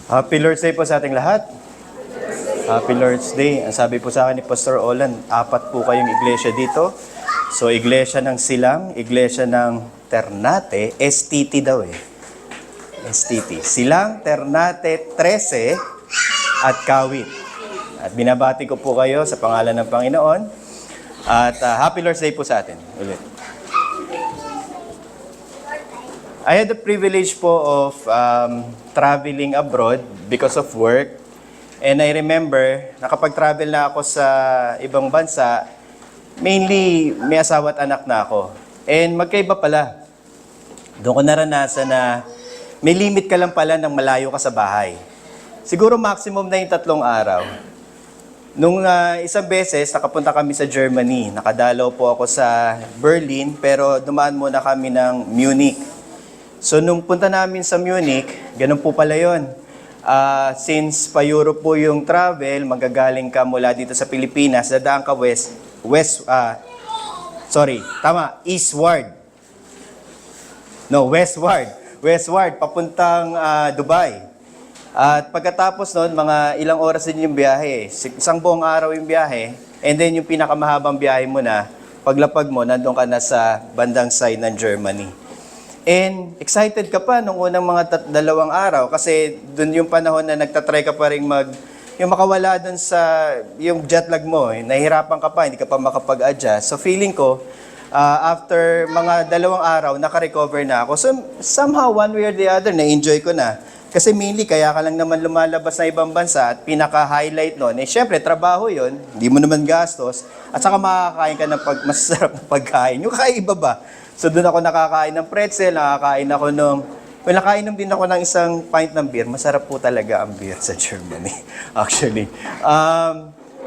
Happy Lord's Day po sa ating lahat. Happy Lord's Day. Ang sabi po sa akin ni Pastor Olan, 4 po kayong iglesia dito. So, iglesia ng Silang, iglesia ng Ternate, STT daw eh. STT. Silang, Ternate, 13 at Kawit. At binabati ko po kayo sa pangalan ng Panginoon. At Happy Lord's Day po sa atin. Ulit. I had the privilege po of traveling abroad because of work. And I remember, nakapag-travel na ako sa ibang bansa, mainly may asawa at anak na ako. And magkaiba pala. Doon ko naranasan na may limit ka lang pala ng malayo ka sa bahay. Siguro maximum na yung 3 araw. Nung isang beses, nakapunta kami sa Germany. Nakadalaw po ako sa Berlin, pero dumaan muna kami ng Munich. So, nung punta namin sa Munich, ganun po pala yun. Since pa-Europe po yung travel, magagaling ka mula dito sa Pilipinas, dadaan ka eastward. No, westward. Westward, papuntang Dubai. At pagkatapos nun, mga ilang oras din yung biyahe. Isang buong araw yung biyahe. And then yung pinakamahabang biyahe mo na, paglapag mo, nandun ka na sa bandang side ng Germany. And excited ka pa nung unang mga 2 araw kasi dun yung panahon na nagtatry ka pa rin yung makawala dun sa yung jet lag mo. Nahihirapan ka pa, hindi ka pa makapag-adjust. So feeling ko, after mga 2 araw, naka-recover na ako. So somehow, one way or the other, na-enjoy ko na. Kasi mainly, kaya ka lang naman lumalabas na ibang bansa at pinaka-highlight nun, syempre, trabaho yon, hindi mo naman gastos, at saka makakain ka ng masasarap na pagkain. Yung kakaiba ba? So doon ako nakakain ng pretzel, nakainom din ako ng isang pint ng beer. Masarap po talaga ang beer sa Germany, actually.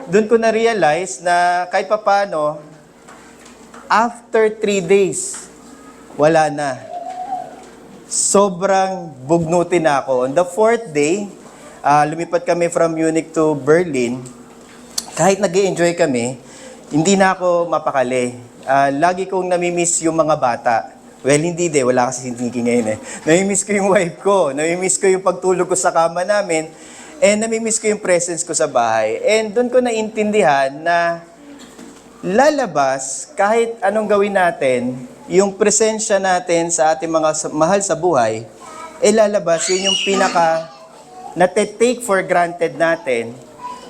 Doon ko na-realize na kahit papano, after 3 days, wala na. Sobrang bugnutin na ako. On the 4th day, lumipat kami from Munich to Berlin. Kahit nag-enjoy kami, hindi na ako mapakali. Lagi kong namimiss yung mga bata. Well, hindi wala kasi thinking ngayon eh. Namimiss ko yung wife ko, namimiss ko yung pagtulog ko sa kama namin, and namimiss ko yung presence ko sa bahay. And doon ko naintindihan na lalabas, kahit anong gawin natin, yung presensya natin sa ating mga mahal sa buhay, lalabas, yun yung pinaka na-take for granted natin.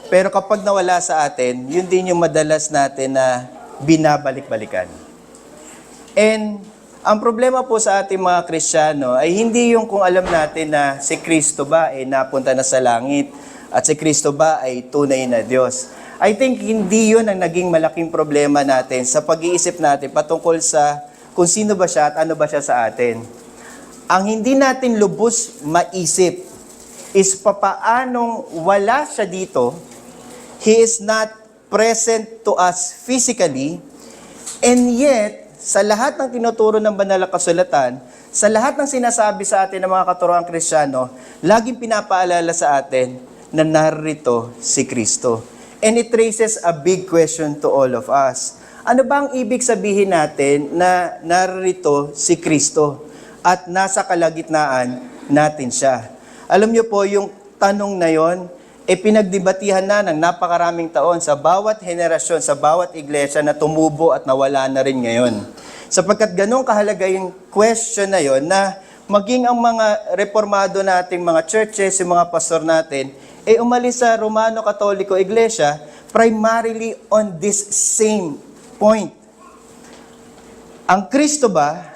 Pero kapag nawala sa atin, yun din yung madalas natin na binabalik-balikan. And ang problema po sa ating mga Kristiyano ay hindi yung kung alam natin na si Kristo ba ay napunta na sa langit at si Kristo ba ay tunay na Diyos. I think hindi yun ang naging malaking problema natin sa pag-iisip natin patungkol sa kung sino ba siya at ano ba siya sa atin. Ang hindi natin lubos maisip is papaanong wala siya dito, He is not present to us physically, and yet, sa lahat ng tinuturo ng banal na kasulatan, sa lahat ng sinasabi sa atin ng mga katuroang Kristiyano, laging pinapaalala sa atin na narito si Kristo. And it raises a big question to all of us. Ano ba ang ibig sabihin natin na narito si Kristo at nasa kalagitnaan natin siya? Alam niyo po, yung tanong na yon, pinagdebatihan na ng napakaraming taon sa bawat henerasyon, sa bawat iglesia na tumubo at nawala na rin ngayon. Sapagkat ganun kahalaga yung question na yon na maging ang mga reformado nating mga churches, yung mga pastor natin, umalis sa Romano Katoliko Iglesia primarily on this same point. Ang Kristo ba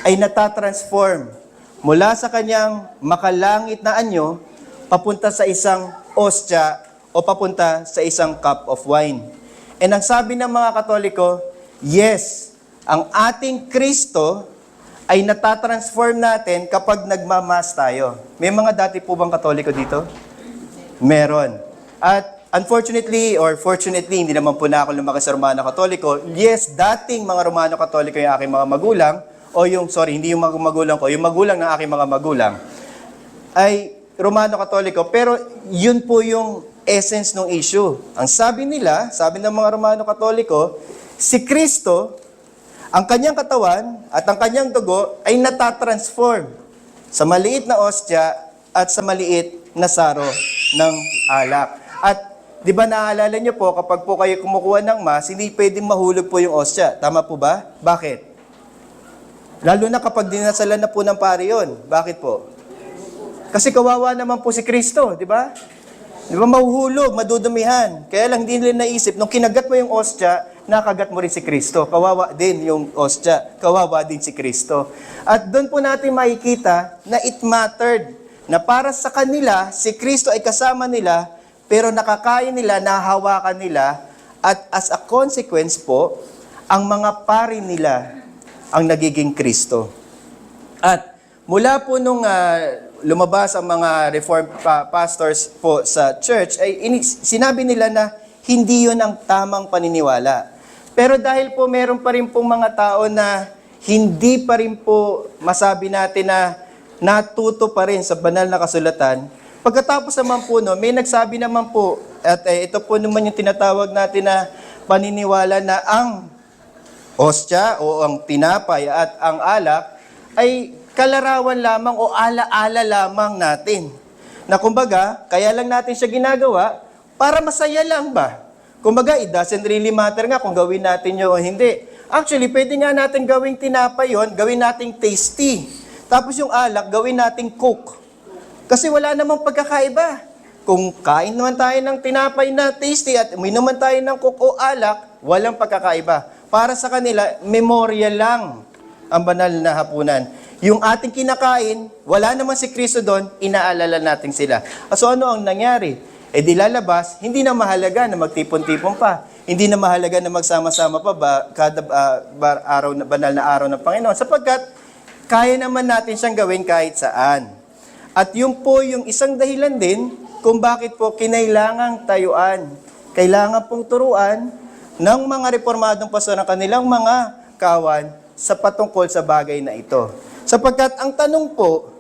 ay natatransform mula sa kanyang makalangit na anyo papunta sa isang ostya o papunta sa isang cup of wine. And ang sabi ng mga Katoliko, yes, ang ating Kristo ay natatransform natin kapag nagmamas tayo. May mga dati po bang Katoliko dito? Meron. At unfortunately or fortunately, hindi naman po na ako lumaki sa Romano Katoliko. Yes, dating mga Romano Katoliko yung aking mga magulang, hindi yung mga magulang ko, yung magulang ng aking mga magulang, ay Romano Katoliko, pero yun po yung essence ng issue. Ang sabi nila, sabi ng mga Romano Katoliko, si Kristo, ang kanyang katawan at ang kanyang dugo ay natatransform sa maliit na ostya at sa maliit na saro ng alak. At di ba naalala niyo po, kapag po kayo kumukuha ng Mass, hindi pwedeng mahulog po yung ostya. Tama po ba? Bakit? Lalo na kapag dinasalan na po ng pare yun. Bakit po? Kasi kawawa naman po si Kristo, di ba? Di ba mahuhulog, madudumihan. Kaya lang hindi nila naisip, nung kinagat mo yung ostya, nakagat mo rin si Kristo. Kawawa din yung ostya. Kawawa din si Kristo. At doon po natin makikita na it mattered. Na para sa kanila, si Kristo ay kasama nila, pero nakakain nila, nahahawakan nila, at as a consequence po, ang mga pari nila ang nagiging Kristo. At mula po nung lumabas ang mga reformed pastors po sa church, ay sinabi nila na hindi yun ang tamang paniniwala. Pero dahil po meron pa rin pong mga tao na hindi pa rin po masabi natin na natuto pa rin sa banal na kasulatan, pagkatapos naman po, no, may nagsabi naman po, at ito po naman yung tinatawag natin na paniniwala na ang ostya o ang tinapay at ang alak ay kalarawan lamang o ala-ala lamang natin. Na kumbaga, kaya lang natin siya ginagawa para masaya lang ba? Kumbaga, it doesn't really matter nga kung gawin natin yun o hindi. Actually, pwede nga natin gawing tinapay yun, gawin nating tasty. Tapos yung alak, gawin nating coke. Kasi wala namang pagkakaiba. Kung kain naman tayo ng tinapay na tasty at uminom tayo ng coke o alak, walang pagkakaiba. Para sa kanila, memorya lang ang banal na hapunan. Yung ating kinakain, wala naman si Kristo doon, inaalala natin sila. So ano ang nangyari? Eh di lalabas, hindi na mahalaga na magtipon-tipon pa. Hindi na mahalaga na magsama-sama pa kada araw na banal na araw ng Panginoon. Sapagkat kaya naman natin siyang gawin kahit saan. At yun po yung isang dahilan din kung bakit po kinailangang tayuan. Kailangan pong turuan ng mga reformadong pastor ng kanilang mga kawan sa patungkol sa bagay na ito. Sapagkat ang tanong po,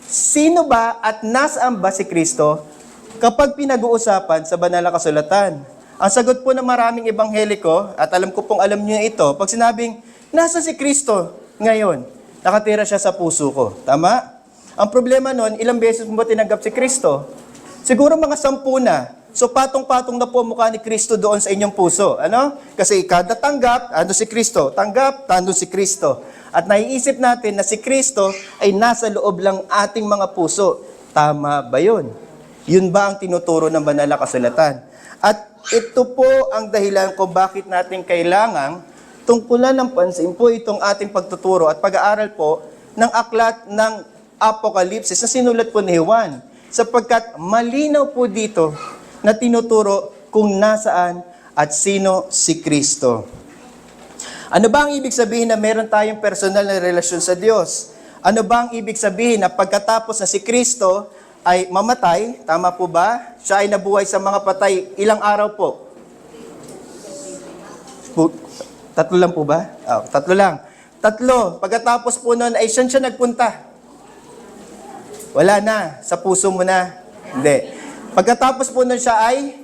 sino ba at nasaan ba si Kristo kapag pinag-uusapan sa banal na kasulatan? Ang sagot po ng maraming ebangheliko, at alam ko pong alam niyo ito, pag sinabing, nasa si Kristo ngayon? Nakatira siya sa puso ko. Tama? Ang problema nun, ilang beses mo ba tinanggap si Kristo? Siguro mga 10 na. So patong-patong na po mukha ni Kristo doon sa inyong puso. Ano? Kasi kada tanggap, ando si Kristo. Tanggap, ando si Kristo. At naiisip natin na si Kristo ay nasa loob lang ating mga puso. Tama ba yun? Yun ba ang tinuturo ng banal na kasulatan? At ito po ang dahilan kung bakit natin kailangang tungkulan ng pansin po itong ating pagtuturo at pag-aaral po ng aklat ng Apokalipsis na sinulat po ni Juan. Sapagkat malinaw po dito na tinuturo kung nasaan at sino si Kristo. Ano ba ang ibig sabihin na meron tayong personal na relasyon sa Diyos? Ano ba ang ibig sabihin na pagkatapos na si Kristo ay mamatay, tama po ba? Siya ay nabuhay sa mga patay, ilang araw po? 3 lang po ba? 3 lang. 3. Pagkatapos po nun ay siya nagpunta. Wala na. Sa puso mo na. Hindi. Pagkatapos po nun siya ay,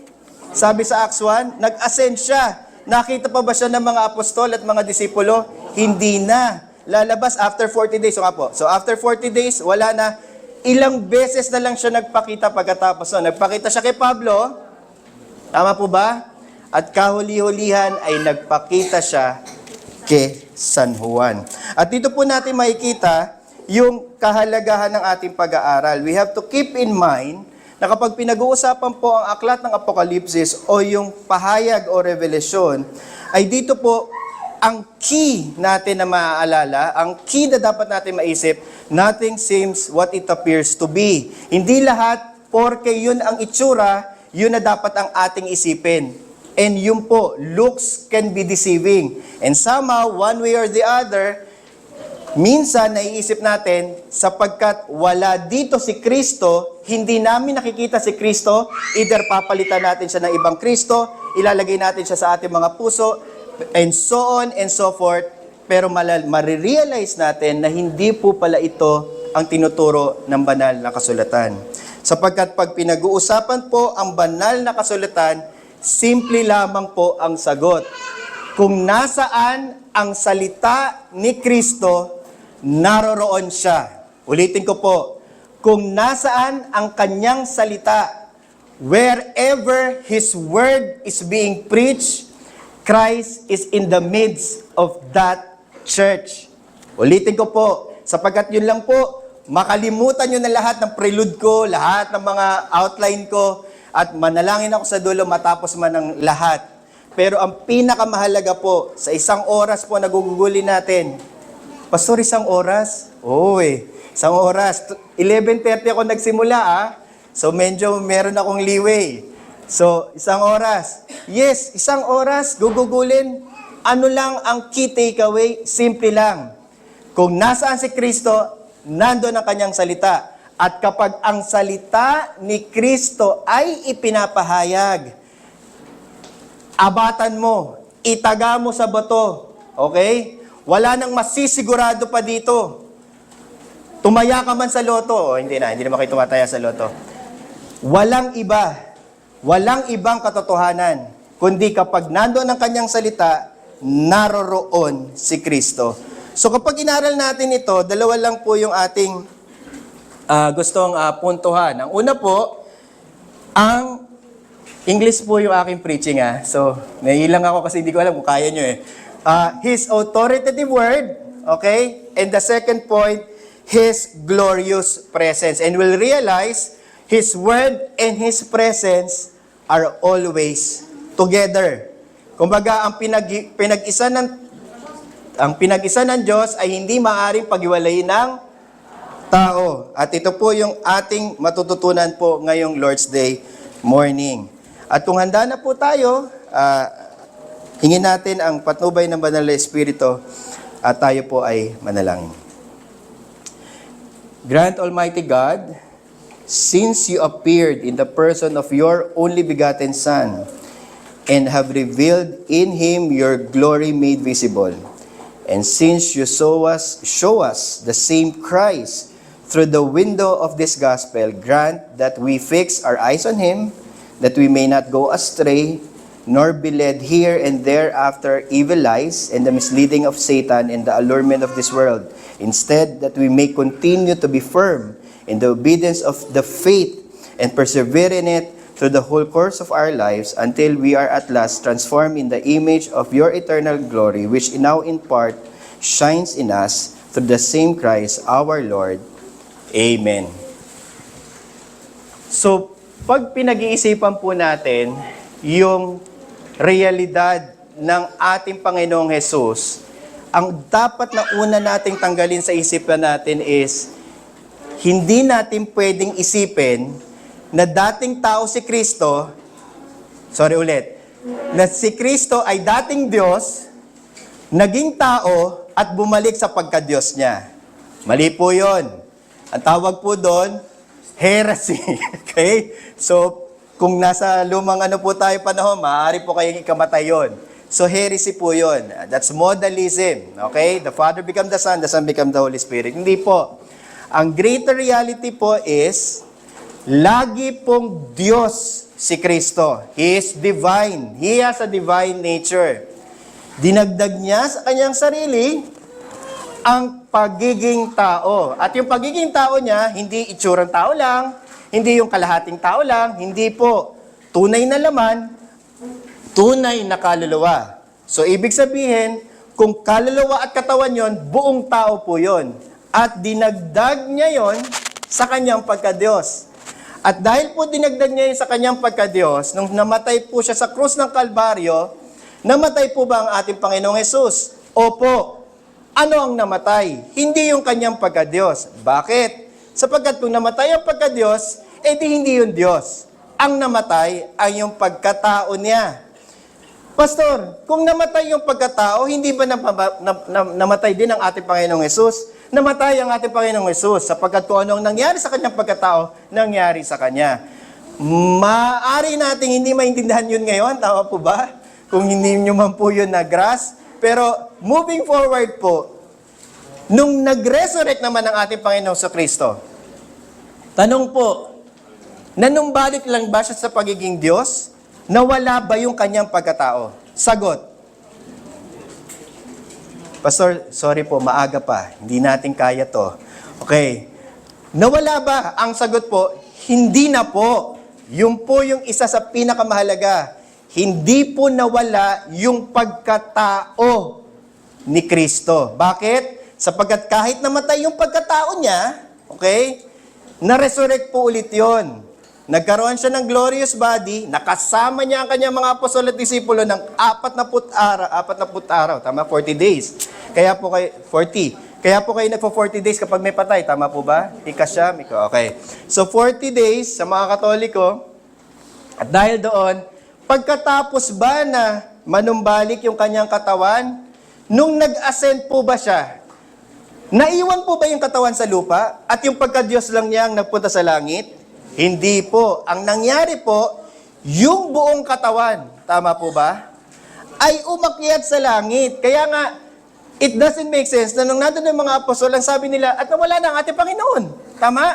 sabi sa Acts 1, nag-ascend siya. Nakita pa ba siya ng mga apostol at mga disipulo? Hindi na. Lalabas after 40 days. So after 40 days, wala na. Ilang beses na lang siya nagpakita pagkatapos. So, nagpakita siya kay Pablo. Tama po ba? At kahuli-hulihan ay nagpakita siya kay San Juan. At dito po natin makikita yung kahalagahan ng ating pag-aaral. We have to keep in mind na kapag pinag-uusapan po ang aklat ng Apokalipsis o yung pahayag o revelasyon, ay dito po ang key natin na maaalala, ang key na dapat natin maisip, nothing seems what it appears to be. Hindi lahat, porke yun ang itsura, yun na dapat ang ating isipin. And yun po, looks can be deceiving. And somehow, one way or the other, minsan naiisip natin, sapagkat wala dito si Kristo, hindi namin nakikita si Kristo, either papalitan natin siya ng ibang Kristo, ilalagay natin siya sa ating mga puso, and so on and so forth, pero marirealize natin na hindi po pala ito ang tinuturo ng banal na kasulatan. Sapagkat pag pinag-uusapan po ang banal na kasulatan, simple lamang po ang sagot. Kung nasaan ang salita ni Kristo, naroroon siya. Ulitin ko po, kung nasaan ang kanyang salita. Wherever His word is being preached, Christ is in the midst of that church. Ulitin ko po, sapagkat yun lang po, makalimutan nyo na lahat ng prelude ko, lahat ng mga outline ko, at manalangin ako sa dulo matapos man ang lahat. Pero ang pinakamahalaga po, sa isang oras po nagugugulin natin, Pastor, isang oras? Oo isang oras. 11:30 ako nagsimula So medyo meron akong leeway. So, isang oras. Yes, isang oras, gugugulin. Ano lang ang key takeaway? Simple lang. Kung nasaan si Kristo, nandun ang kanyang salita. At kapag ang salita ni Kristo ay ipinapahayag, abatan mo, itaga mo sa bato. Okay? Wala nang masisigurado pa dito. Tumaya ka man sa loto. Hindi na kayo tumataya sa loto. Walang ibang katotohanan, kundi kapag nandoon ang kanyang salita, naroroon si Kristo. So kapag inaral natin ito, dalawa lang po yung ating gustong puntuhan. Ang una po, ang English po yung aking preaching. So, naiilang ako kasi hindi ko alam kung kaya nyo His authoritative word, okay? And the second point, His glorious presence. And we'll realize His word and His presence are always together. Kumbaga, ang pinag-isa ng Diyos ay hindi maaaring paghiwalayin ng tao. At ito po yung ating matututunan po ngayong Lord's Day morning. At kung handa na po tayo, hingin natin ang patnubay ng Banal na Espiritu at tayo po ay manalangin. Grant, Almighty God, since you appeared in the person of your only begotten Son, and have revealed in Him your glory made visible, and since you show us the same Christ through the window of this gospel, grant that we fix our eyes on Him, that we may not go astray, nor be led here and there after evil lies and the misleading of Satan and the allurement of this world. Instead, that we may continue to be firm in the obedience of the faith and persevere in it through the whole course of our lives until we are at last transformed in the image of your eternal glory, which now in part shines in us through the same Christ our Lord. Amen. So, pag pinag-iisipan po natin yung realidad ng ating Panginoong Jesus, ang dapat na una nating tanggalin sa isipan natin is hindi natin pwedeng isipin na dating tao si Kristo, na si Kristo ay dating Diyos, naging tao, at bumalik sa pagka-Diyos niya. Mali po yun. Ang tawag po doon, heresy. Okay? So, kung nasa lumang po tayo panahon, maaari po kayong ikamatay yun. So, heresy po yun. That's modalism. Okay? The Father become the Son become the Holy Spirit. Hindi po. Ang greater reality po is, lagi pong Diyos si Kristo. He is divine. He has a divine nature. Dinagdag niya sa kanyang sarili ang pagiging tao. At yung pagiging tao niya, hindi itsurang tao lang, hindi yung kalahating tao lang, hindi po. Tunay na laman, tunay na kaluluwa. So, ibig sabihin, kung kaluluwa at katawan yon, buong tao po yon. At dinagdag niya yon sa kanyang pagka-Diyos. At dahil po dinagdag niya yun sa kanyang pagka-Diyos, nung namatay po siya sa krus ng Kalbaryo, namatay po ba ang ating Panginoong Hesus? Opo. Ano ang namatay? Hindi yung kanyang pagka-Diyos. Bakit? Sapagkat kung namatay ang pagka-Diyos, di hindi yung Diyos. Ang namatay ay yung pagkatao niya. Pastor, kung namatay yung pagkatao, hindi ba namatay din ang ating Panginoong Hesus? Namatay ang ating Panginoong Hesus sapagkat kung anong nangyari sa kanyang pagkatao, nangyari sa kanya. Maaari nating hindi maintindihan yun ngayon, tama po ba? Kung hindi nyo man po yun na-grasp. Pero moving forward po, nung nag-resurrect naman ang ating Panginoong sa Kristo, tanong po, nanumbalik lang ba siya sa pagiging Diyos? Nawala ba yung kanyang pagkatao? Sagot. Pastor, sorry po, maaga pa. Hindi natin kaya to. Okay. Nawala ba? Ang sagot po, hindi na po. Yun po yung isa sa pinakamahalaga. Hindi po nawala yung pagkatao ni Kristo. Bakit? Sapagkat kahit namatay yung pagkatao niya, okay, na-resurrect po ulit yon. Nagkaroon siya ng glorious body, nakasama niya ang kanyang mga apostol at disipulo ng 40 araw, tama? 40 days. Kaya po kayo, 40. Kaya po kayo nagpo 40 days kapag may patay, tama po ba? Ikasyam, okay. So 40 days sa mga Katoliko, at dahil doon, pagkatapos ba na manumbalik yung kanyang katawan, nung nag-ascend po ba siya, naiwan po ba yung katawan sa lupa at yung pagka-Diyos lang niya ang nagpunta sa langit? Hindi po. Ang nangyari po, yung buong katawan, tama po ba, ay umakyat sa langit. Kaya nga, it doesn't make sense na nung nandun yung mga apostol, ang sabi nila, at nawala na ang ating Panginoon. Tama?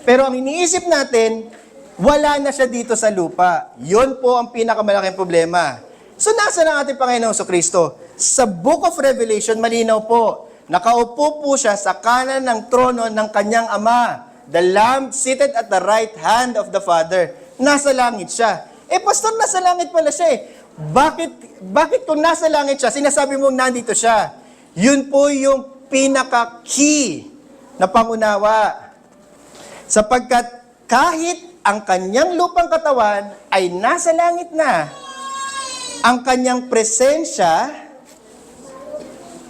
Pero ang iniisip natin, wala na siya dito sa lupa. Yun po ang pinakamalaking problema. So, nasa na ating Panginoon sa Kristo? Sa Book of Revelation, malinaw po, nakaupo po siya sa kanan ng trono ng kanyang Ama. The Lamb seated at the right hand of the Father. Nasa langit siya. Pastor, nasa langit pala siya eh. Bakit kung nasa langit siya, sinasabi mong nandito siya? Yun po yung pinaka-key na pangunawa. Sapagkat kahit ang kanyang lupang katawan ay nasa langit na, ang kanyang presensya,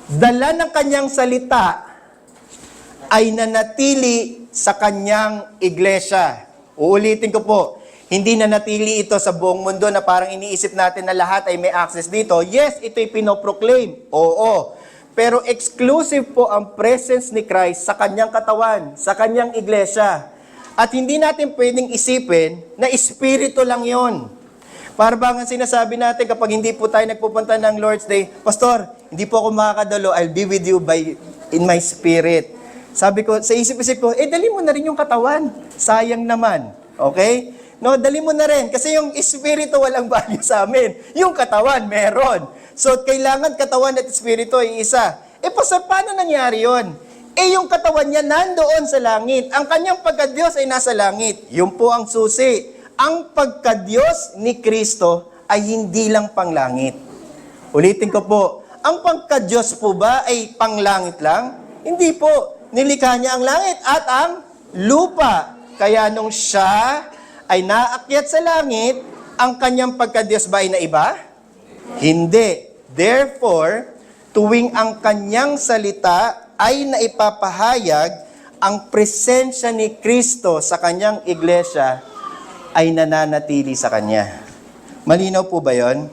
dala ng kanyang salita, ay nanatili sa kanyang iglesia. Uulitin ko po, hindi nanatili ito sa buong mundo na parang iniisip natin na lahat ay may access dito. Yes, ito'y pinoproclaim. Oo. Pero exclusive po ang presence ni Christ sa kanyang katawan, sa kanyang iglesia. At hindi natin pwedeng isipin na espiritu lang yon. Para bang ang sinasabi natin kapag hindi po tayo nagpupunta ng Lord's Day, Pastor, hindi po ako makakadalo, I'll be with you in my spirit. Sabi ko, sa isip-isip ko, dali mo na rin yung katawan. Sayang naman. Okay? No, dali mo na rin. Kasi yung espiritu walang value sa amin. Yung katawan, meron. So, kailangan katawan at espiritu ay isa. Pastor, paano nangyari yun? Yung katawan niya nandoon sa langit. Ang kanyang pagka-Diyos ay nasa langit. Yun po ang susi. Ang pagka-Diyos ni Kristo ay hindi lang panglangit. Ulitin ko po, ang pagka-Diyos po ba ay panglangit lang? Hindi po. Nilikha niya ang langit at ang lupa. Kaya nung siya ay naakyat sa langit, ang kanyang pagka-Diyos ba ay naiba? Hindi. Therefore, tuwing ang kanyang salita ay naipapahayag, ang presensya ni Kristo sa kanyang iglesia ay nananatili sa kanya. Malinaw po ba yon?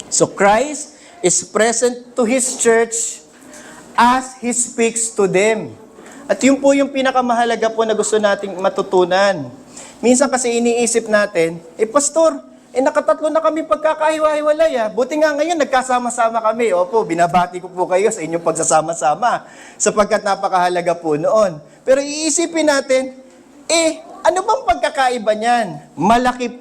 So Christ is present to His church as He speaks to them. At yun po yung pinakamahalaga po na gusto nating matutunan. Minsan kasi iniisip natin, Pastor, nakatatlo na kami pagkakahiwa-hiwalay. Buti nga ngayon, nagkasama-sama kami. Opo, binabati ko po kayo sa inyong pagsasama-sama sapagkat napakahalaga po noon. Pero iisipin natin, ano bang pagkakaiba niyan? Malaki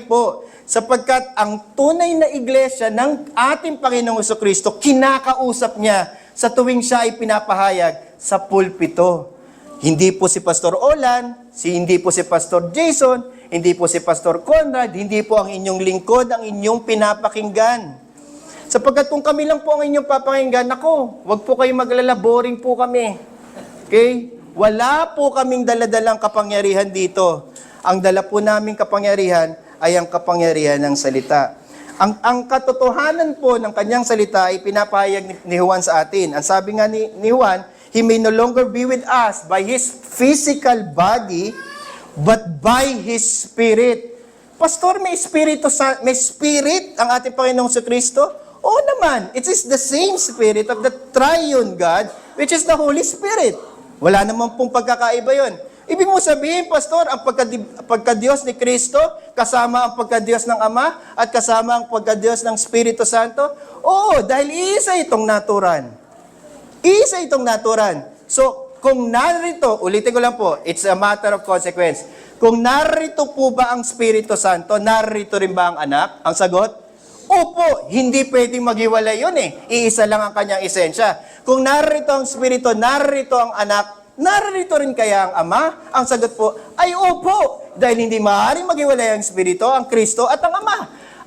po. Sapagkat ang tunay na iglesia ng ating Panginoong Jesucristo, kinakausap niya sa tuwing siya ay pinapahayag sa pulpito. Hindi po si Pastor Olan, hindi po si Pastor Jason, hindi po si Pastor Conrad, hindi po ang inyong lingkod, ang inyong pinapakinggan. Sapagkat kung kami lang po ang inyong papakinggan, wag po kayong maglala, boring po kami. Okay? Wala po kaming daladalang kapangyarihan dito. Ang dala po naming kapangyarihan ay ang kapangyarihan ng salita. Ang katotohanan po ng kanyang salita ay pinapahayag ni Juan sa atin. Ang sabi nga ni Juan, He may no longer be with us by His physical body, but by His Spirit. Pastor, may spirit ang ating Panginoong Jesucristo? Oo naman. It is the same Spirit of the Triune God, which is the Holy Spirit. Wala naman pong pagkakaiba yon. Ibig mo sabihin, Pastor, ang pagka-Diyos ni Kristo, kasama ang pagka-Diyos ng Ama, at kasama ang pagka-Diyos ng Espiritu Santo? Oo, dahil iisa itong naturan. Iisa itong naturan. So, kung narito, ulitin ko lang po, it's a matter of consequence. Kung narito po ba ang Espiritu Santo, narito rin ba ang anak? Ang sagot? Opo, hindi pwedeng maghiwalay yun eh. Iisa lang ang kanyang esensya. Kung narito ang Espiritu, narito ang anak, narito rin kaya ang Ama? Ang sagot po ay opo, dahil hindi maaaring maghiwalay ang Espiritu, ang Kristo at ang Ama.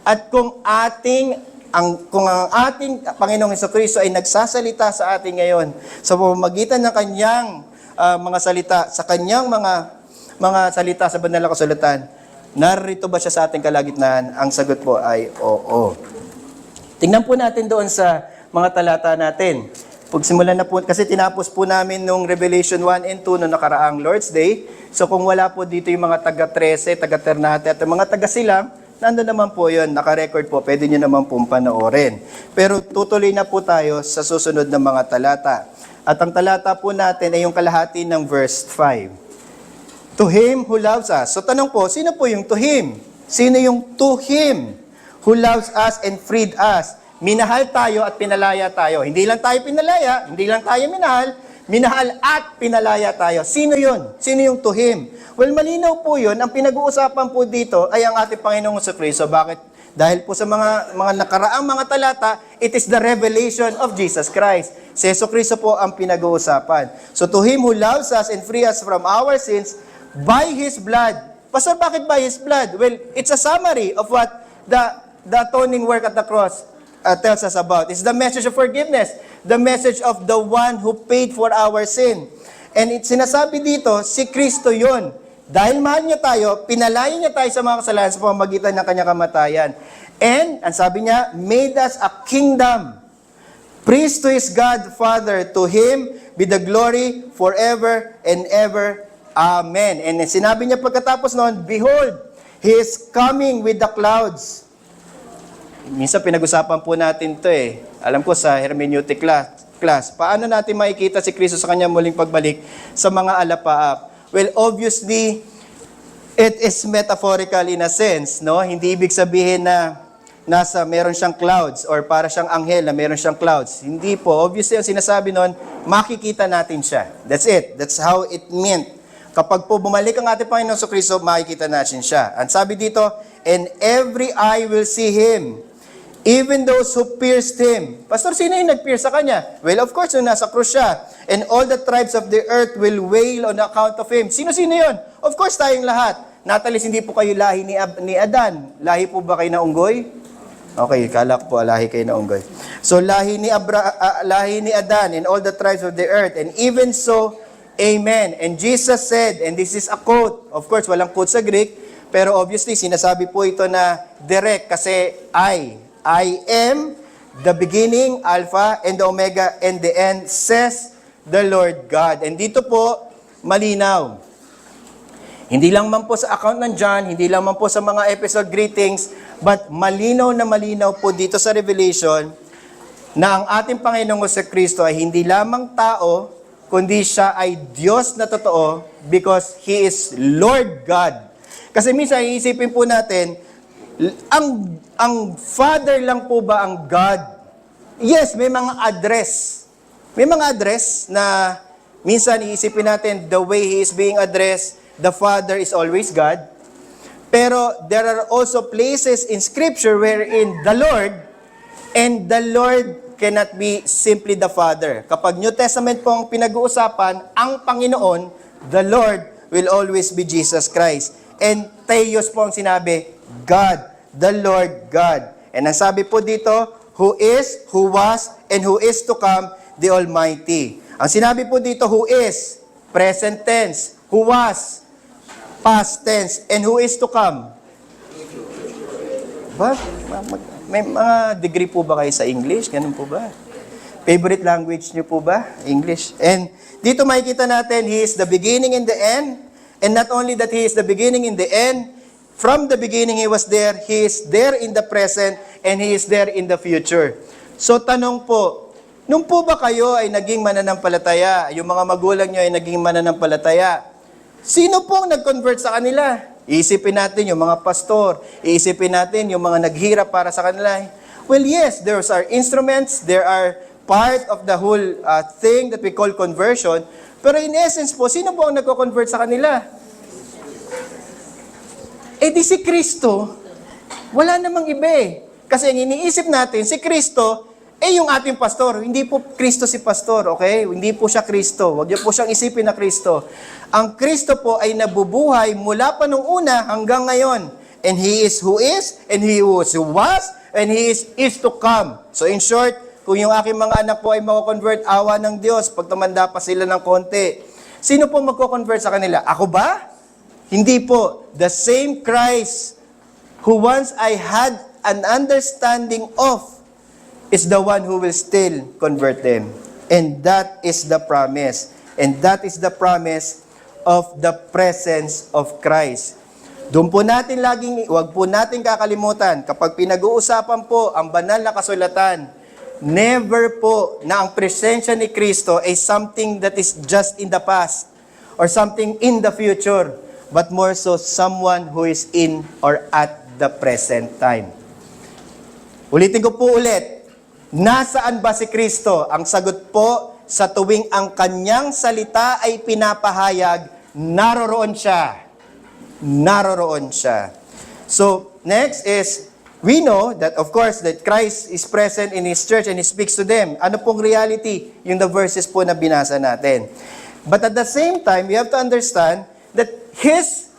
At kung ang ating Panginoong Jesucristo ay nagsasalita sa atin ngayon sa pamamagitan ng kanyang mga salita, sa kanyang mga salita sa banal na kasulatan, narito ba siya sa ating kalagitnaan? Ang sagot po ay oo. Tingnan po natin doon sa mga talata natin. Pagsimulan na po, kasi tinapos po namin nung Revelation 1 and 2 noong nakaraang Lord's Day. So kung wala po dito yung mga taga-13, taga-Ternate at yung mga taga-Silang, nandun naman po yun, naka-record po, pwede nyo naman pong panoorin. Pero tutuloy na po tayo sa susunod na mga talata. At ang talata po natin ay yung kalahati ng verse 5. To Him who loves us. So tanong po, sino po yung to Him? Sino yung to Him who loves us and freed us? Minahal tayo at pinalaya tayo. Hindi lang tayo pinalaya, hindi lang tayo minahal at pinalaya tayo. Sino yun? Sino yung to Him? Well, malinaw po yun. Ang pinag-uusapan po dito ay ang ating Panginoong Jesucristo. Bakit? Dahil po sa mga nakaraang mga talata, it is the revelation of Jesus Christ. Si Jesucristo po ang pinag-uusapan. So to Him who loves us and free us from our sins by His blood. Pastor, bakit by His blood? Well, it's a summary of what the atoning work at the cross tells us about. It's the message of forgiveness, the message of the one who paid for our sin. And sinasabi dito, si Kristo yun. Dahil mahal niya tayo, pinalaya niya tayo sa mga kasalanan sa pamamagitan ng kanyang kamatayan. And, ang sabi niya, made us a kingdom, priest to His God Father. To Him be the glory forever and ever. Amen. And sinabi niya pagkatapos noon, behold, He is coming with the clouds. Minsan pinag-usapan po natin to eh. Alam ko sa hermeneutic class, paano natin makikita si Kristo sa kanyang muling pagbalik sa mga alapaap? Well, obviously, it is metaphorical in a sense, no? Hindi ibig sabihin na meron siyang clouds or para siyang anghel na meron siyang clouds. Hindi po. Obviously, ang sinasabi nun, makikita natin siya. That's it. That's how it meant. Kapag po bumalik ang ating Panginoon sa Kristo, makikita natin siya. Ang sabi dito, and every eye will see Him, even those who pierced Him. Pastor, sino yung nag-pierce sa Kanya? Well, of course, nung nasa krus siya. And all the tribes of the earth will wail on account of Him. Sino-sino yun? Of course, tayong lahat. Natalis, hindi po kayo lahi ni Adan. Lahi po ba kayo na unggoy? Okay, kala ko po lahi kayo na unggoy. So, lahi ni Adan and all the tribes of the earth. And even so, Amen. And Jesus said, and this is a quote. Of course, walang quote sa Greek. Pero obviously, sinasabi po ito na direct kasi I am the beginning, Alpha, and the Omega, and the end, says the Lord God. And dito po, malinaw. Hindi lang man po sa account ng John, hindi lang man po sa mga episode greetings, but malinaw na malinaw po dito sa Revelation na ang ating Panginoong Jesucristo ay hindi lamang tao, kundi siya ay Diyos na totoo because He is Lord God. Kasi minsan, iisipin po natin, ang Father lang po ba ang God? Yes, may mga address. May mga address na minsan iisipin natin the way He is being addressed, the Father is always God. Pero there are also places in Scripture wherein the Lord and the Lord cannot be simply the Father. Kapag New Testament po ang pinag-uusapan, ang Panginoon, the Lord, will always be Jesus Christ. And Theos po ang sinabi, God, the Lord God. And ang sabi po dito, who is, who was, and who is to come, the Almighty. Ang sinabi po dito, who is, present tense, who was, past tense, and who is to come. Ba? May mga degree po ba kayo sa English? Ganun po ba? Favorite language niyo po ba? English. And dito makikita natin, He is the beginning and the end. And not only that He is the beginning and the end, from the beginning He was there, He is there in the present, and He is there in the future. So tanong po, nung po ba kayo ay naging mananampalataya, yung mga magulang niyo ay naging mananampalataya, sino pong nag-convert sa kanila? Iisipin natin yung mga pastor, iisipin natin yung mga naghirap para sa kanila. Well, yes, there are instruments, there are part of the whole thing that we call conversion, pero in essence po, sino po ang nagko-convert sa kanila? Eh di si Kristo, wala namang iba eh. Kasi ang iniisip natin, si Kristo, yung ating pastor, hindi po Kristo si pastor, okay? Hindi po siya Kristo. Huwag niyo po siyang isipin na Kristo. Ang Kristo po ay nabubuhay mula pa nung una hanggang ngayon. And He is who is, and He was, and He is to come. So in short, kung yung aking mga anak po ay mako-convert, awa ng Diyos, pag tumanda pa sila ng konti, sino po magko-convert sa kanila? Ako ba? Hindi po. The same Christ who once I had an understanding of is the one who will still convert them. And that is the promise. And that is the promise of the presence of Christ. Doon po natin huwag po natin kakalimutan, kapag pinag-uusapan po ang banal na kasulatan, never po na ang presensya ni Kristo ay something that is just in the past or something in the future, but more so someone who is in or at the present time. Ulitin ko po ulit, nasaan ba si Kristo? Ang sagot po, sa tuwing ang kanyang salita ay pinapahayag, naroroon siya. Naroroon siya. So, next is, we know that of course that Christ is present in His church and He speaks to them. Ano pong reality? Yung the verses po na binasa natin. But at the same time, we have to understand that His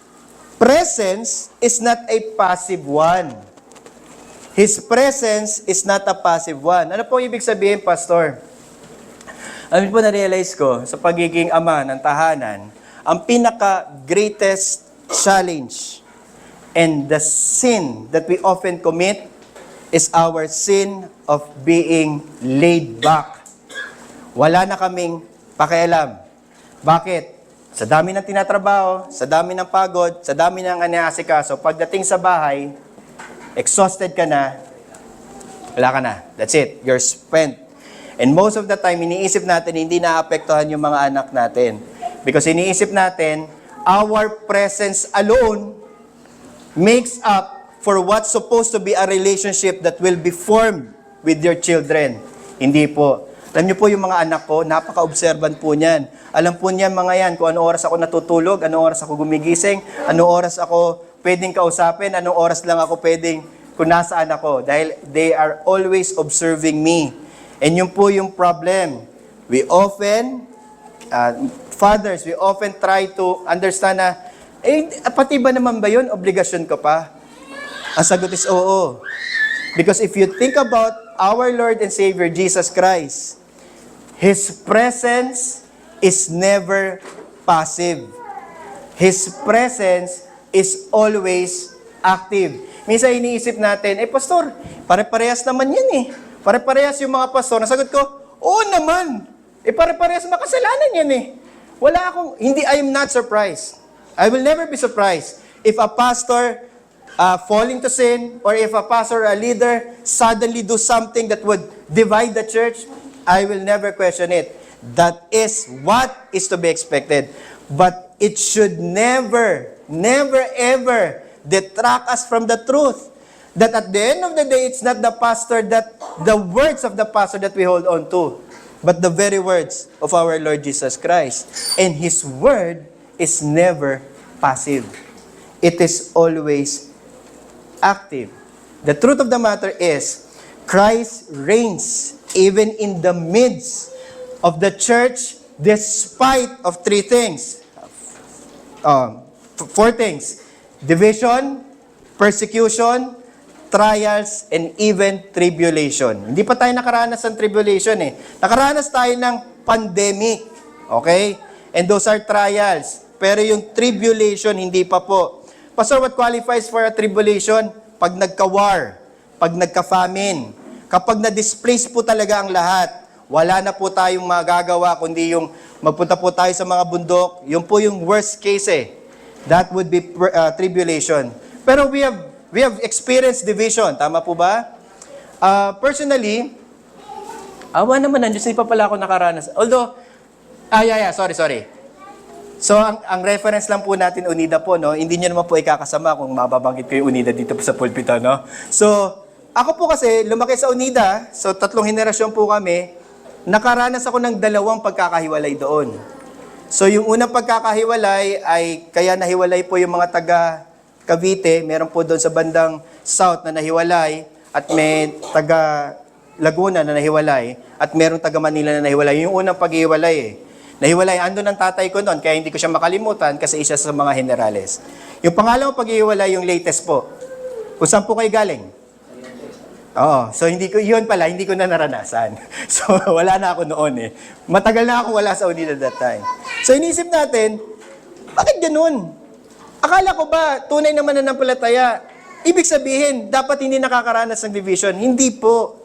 presence is not a passive one. His presence is not a passive one. Ano po ibig sabihin, Pastor? Amin po na-realize ko sa pagiging ama ng tahanan, ang pinaka-greatest challenge and the sin that we often commit is our sin of being laid back. Wala na kaming pakialam. Bakit? Sa dami ng tinatrabaho, sa dami ng pagod, sa dami ng aniasikaso, pagdating sa bahay, exhausted ka na, wala ka na. That's it. You're spent. And most of the time, iniisip natin, hindi naapektuhan yung mga anak natin. Because iniisip natin, our presence alone makes up for what's supposed to be a relationship that will be formed with your children. Hindi po. Alam niyo po yung mga anak ko, napaka-observant po niyan. Alam po niya mga yan, kung anong oras ako natutulog, anong oras ako gumigising, anong oras ako pwedeng kausapin, anong oras lang ako pwedeng kung nasaan ako. Dahil they are always observing me. And yun po yung problem. We often, fathers, we often try to understand na, pati ba naman ba yun? Obligasyon ko pa? Ang sagot is oo. Because if you think about our Lord and Savior, Jesus Christ, His presence is never passive. His presence is always active. Minsan iniisip natin, pastor, pare-parehas naman yan eh. Pare-parehas yung mga pastor. Nasagot ko, oo naman. Pare-parehas makasalanan yan eh. I am not surprised. I will never be surprised if a pastor falling to sin or if a pastor or a leader suddenly do something that would divide the church. I will never question it. That is what is to be expected. But it should never ever detract us from the truth. That at the end of the day, it's not the words of the pastor that we hold on to, but the very words of our Lord Jesus Christ. And His word is never passive. It is always active. The truth of the matter is, Christ reigns even in the midst of the church despite of three things. Four things. Division, persecution, trials, and even tribulation. Hindi pa tayo nakaranas ng tribulation eh. Nakaranas tayo ng pandemic. Okay? And those are trials. Pero yung tribulation, hindi pa po. Pastor, what qualifies for a tribulation? Pag nagka-war, pag nagka-famine, kapag na-displace po talaga ang lahat, wala na po tayong magagawa, kundi yung magpunta po tayo sa mga bundok, yun po yung worst case eh. That would be tribulation. Pero we have experienced division. Tama po ba? Personally, awa naman ng Diyos, hindi pa pala ako nakaranas. Although, sorry. So, ang reference lang po natin, UNIDA po, no? Hindi nyo naman po ikakasama kung mababanggit ko yung UNIDA dito po sa pulpito, no? So, ako po kasi, lumaki sa UNIDA, so 3 henerasyon po kami, nakaranas ako ng 2 pagkakahiwalay doon. So, yung unang pagkakahiwalay ay, kaya nahiwalay po yung mga taga Cavite, meron po doon sa bandang south na nahiwalay, at may taga Laguna na nahiwalay at merong taga Manila na nahiwalay. Yung unang paghiwalay Nahiwalay, andun ang tatay ko noon, kaya hindi ko siya makalimutan kasi isa sa mga generales. Yung pangalawang paghiwalay, yung latest po. Kung saan po kayo galing? Oo, so yun pala, hindi ko na naranasan. So wala na ako noon Matagal na ako wala sa UNID at that time. So inisip natin, bakit ganun? Akala ko ba, tunay na mananampalataya, ibig sabihin, dapat hindi nakakaranas ng division. Hindi po.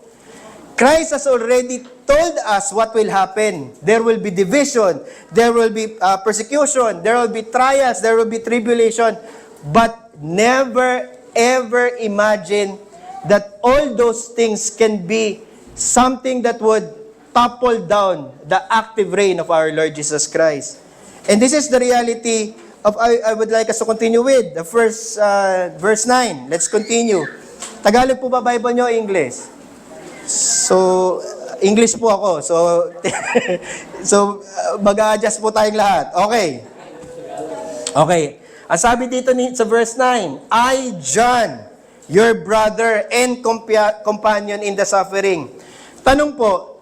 Christ has already told us what will happen. There will be division, there will be persecution, there will be trials, there will be tribulation. But never ever imagine that all those things can be something that would topple down the active reign of our Lord Jesus Christ. And this is the reality of, I would like us to continue with the first verse 9. Let's continue. Tagalog po ba Bible nyo, English? So, English po ako. So, mag-a-adjust po tayong lahat. Okay. Okay. Ang sabi dito sa verse 9, I, John, your brother and companion in the suffering. Tanong po,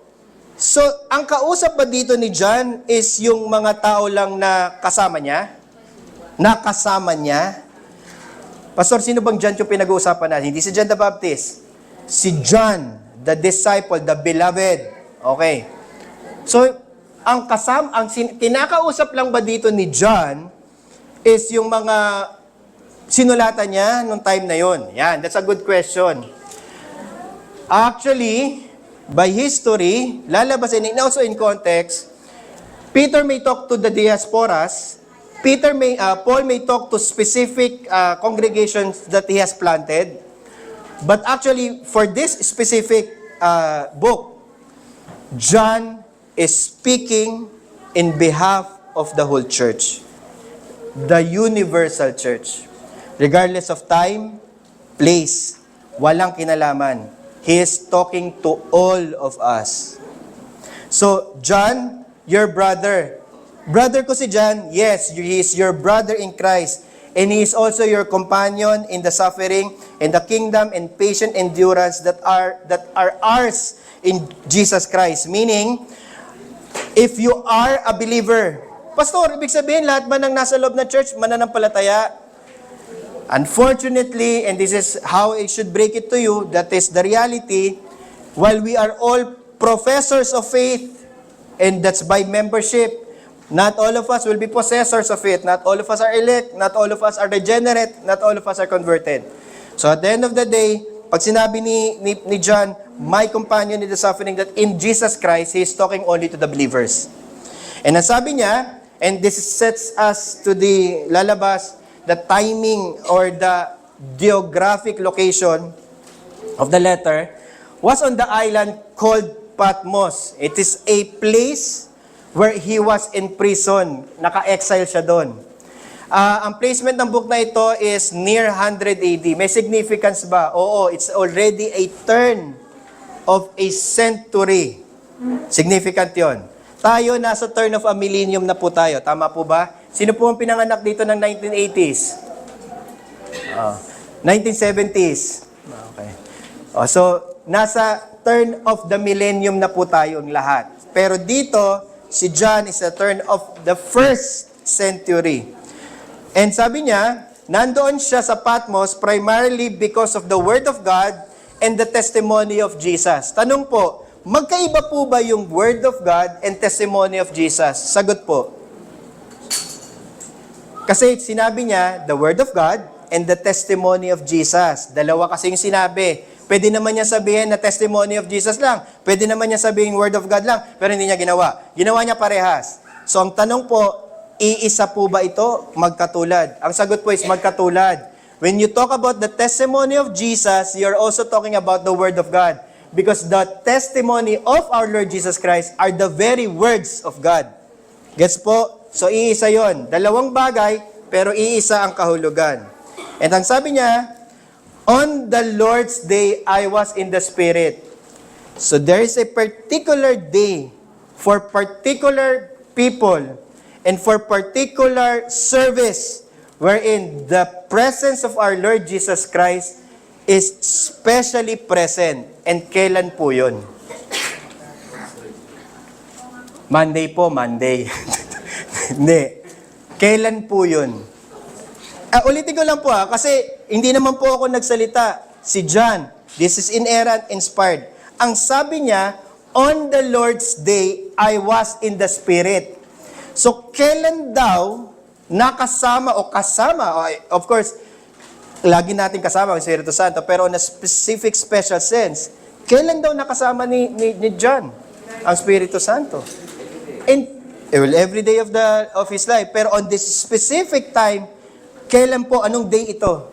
so, ang kausap ba dito ni John is yung mga tao lang na kasama niya? Nakasama niya? Pastor, sino bang John yung pinag-uusapan natin? Hindi si John the Baptist. Si John, the disciple, the beloved. Okay. So, ang kinakausap lang ba dito ni John is yung mga sinulatan niya nung time na yon? Yan, that's a good question. Actually, by history, lalabas and also in context, Peter may talk to the diasporas, Paul may talk to specific congregations that he has planted. But actually, for this specific book, John is speaking in behalf of the whole church, the universal church. Regardless of time, place, walang kinalaman. He is talking to all of us. So, John, your brother. Brother ko si John, yes, he is your brother in Christ. And he is also your companion in the suffering and the kingdom and patient endurance that are ours in Jesus Christ. Meaning, if you are a believer, Pastor, ibig sabihin lahat ba ng nasa loob ng church mananampalataya? Unfortunately, and this is how I should break it to you, that is the reality, while we are all professors of faith, and that's by membership, not all of us will be possessors of it. Not all of us are elect. Not all of us are regenerate. Not all of us are converted. So at the end of the day, pag sinabi ni John, my companion in the suffering, that in Jesus Christ, he is talking only to the believers. And ang sabi niya, and this sets us to the lalabas, the timing or the geographic location of the letter, was on the island called Patmos. It is a place where he was in prison. Naka-exile siya doon. Ang placement ng book na ito is near 100 AD. May significance ba? Oo, it's already a turn of a century. Significant yon. Tayo, nasa turn of a millennium na po tayo. Tama po ba? Sino po ang pinanganak dito ng 1980s? 1970s. Okay. So, nasa turn of the millennium na po tayong lahat. Pero dito, si John is the turn of the first century. And sabi niya, nandoon siya sa Patmos primarily because of the Word of God and the testimony of Jesus. Tanong po, magkaiba po ba yung Word of God and testimony of Jesus? Sagot po. Kasi sinabi niya, the Word of God and the testimony of Jesus. Dalawa kasi yung sinabi. Pwede naman niya sabihin na testimony of Jesus lang. Pwede naman niya sabihin word of God lang. Pero hindi niya ginawa. Ginawa niya parehas. So ang tanong po, iisa po ba ito? Magkatulad. Ang sagot po is magkatulad. When you talk about the testimony of Jesus, you're also talking about the word of God. Because the testimony of our Lord Jesus Christ are the very words of God. Gets po? So iisa yon. Dalawang bagay, pero iisa ang kahulugan. And ang sabi niya, on the Lord's day, I was in the Spirit. So there is a particular day for particular people and for particular service wherein the presence of our Lord Jesus Christ is specially present. And kailan po yun? Monday po, Monday. Hindi. Kailan po yun? Ulitin ko lang po kasi hindi naman po ako nagsalita. Si John, this is inerrant, inspired. Ang sabi niya, on the Lord's day, I was in the Spirit. So, kailan daw nakasama o kasama, of course, lagi natin kasama ang Espiritu Santo, pero on a specific, special sense, kailan daw nakasama ni John ang Espiritu Santo? And, every day of his life. Pero on this specific time, kailan po, anong day ito?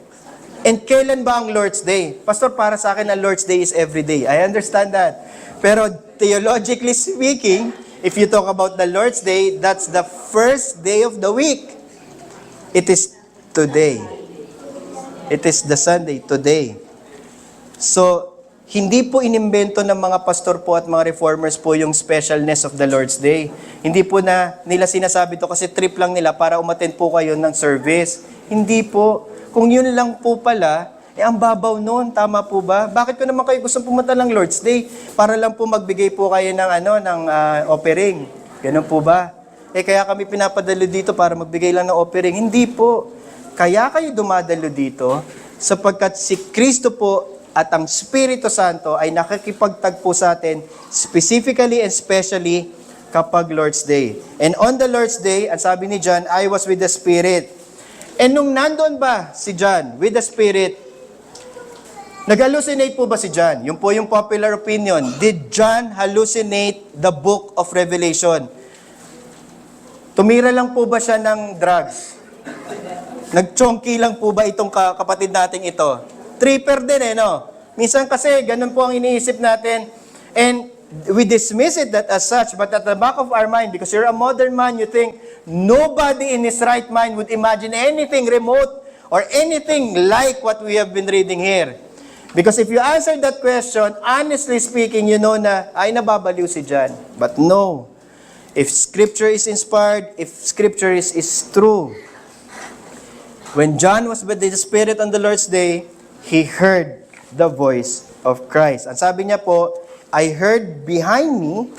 And kailan ba ang Lord's Day? Pastor, para sa akin, ang Lord's Day is every day. I understand that. Pero theologically speaking, if you talk about the Lord's Day, that's the first day of the week. It is today. It is the Sunday, today. So, hindi po inimbento ng mga pastor po at mga reformers po yung specialness of the Lord's Day. Hindi po na nila sinasabi to kasi trip lang nila para umattend po kayo ng service. Hindi po. Kung yun lang po pala, ang babaw noon, tama po ba? Bakit ko naman kayo gusto pumunta ng Lord's Day? Para lang po magbigay po kayo ng offering. Ganun po ba? Kaya kami pinapadalo dito para magbigay lang ng offering. Hindi po. Kaya kayo dumadalo dito sapagkat si Kristo po at ang Espiritu Santo ay nakikipagtagpo sa atin specifically and specially kapag Lord's Day. And on the Lord's Day, ang sabi ni John, I was with the Spirit. And nung nandoon ba si John with the Spirit, nag-hallucinate po ba si John? Yung po yung popular opinion. Did John hallucinate the book of Revelation? Tumira lang po ba siya ng drugs? Nagchonky lang po ba itong kapatid nating ito? Tripper din no? Minsan kasi, ganun po ang iniisip natin. And we dismiss it that as such, but at the back of our mind, because you're a modern man, you think, nobody in his right mind would imagine anything remote or anything like what we have been reading here. Because if you answer that question, honestly speaking, you know na, ay nababaliw si John. But no. If Scripture is inspired, if Scripture is true, when John was with the Spirit on the Lord's Day, he heard the voice of Christ. Ang sabi niya po, I heard behind me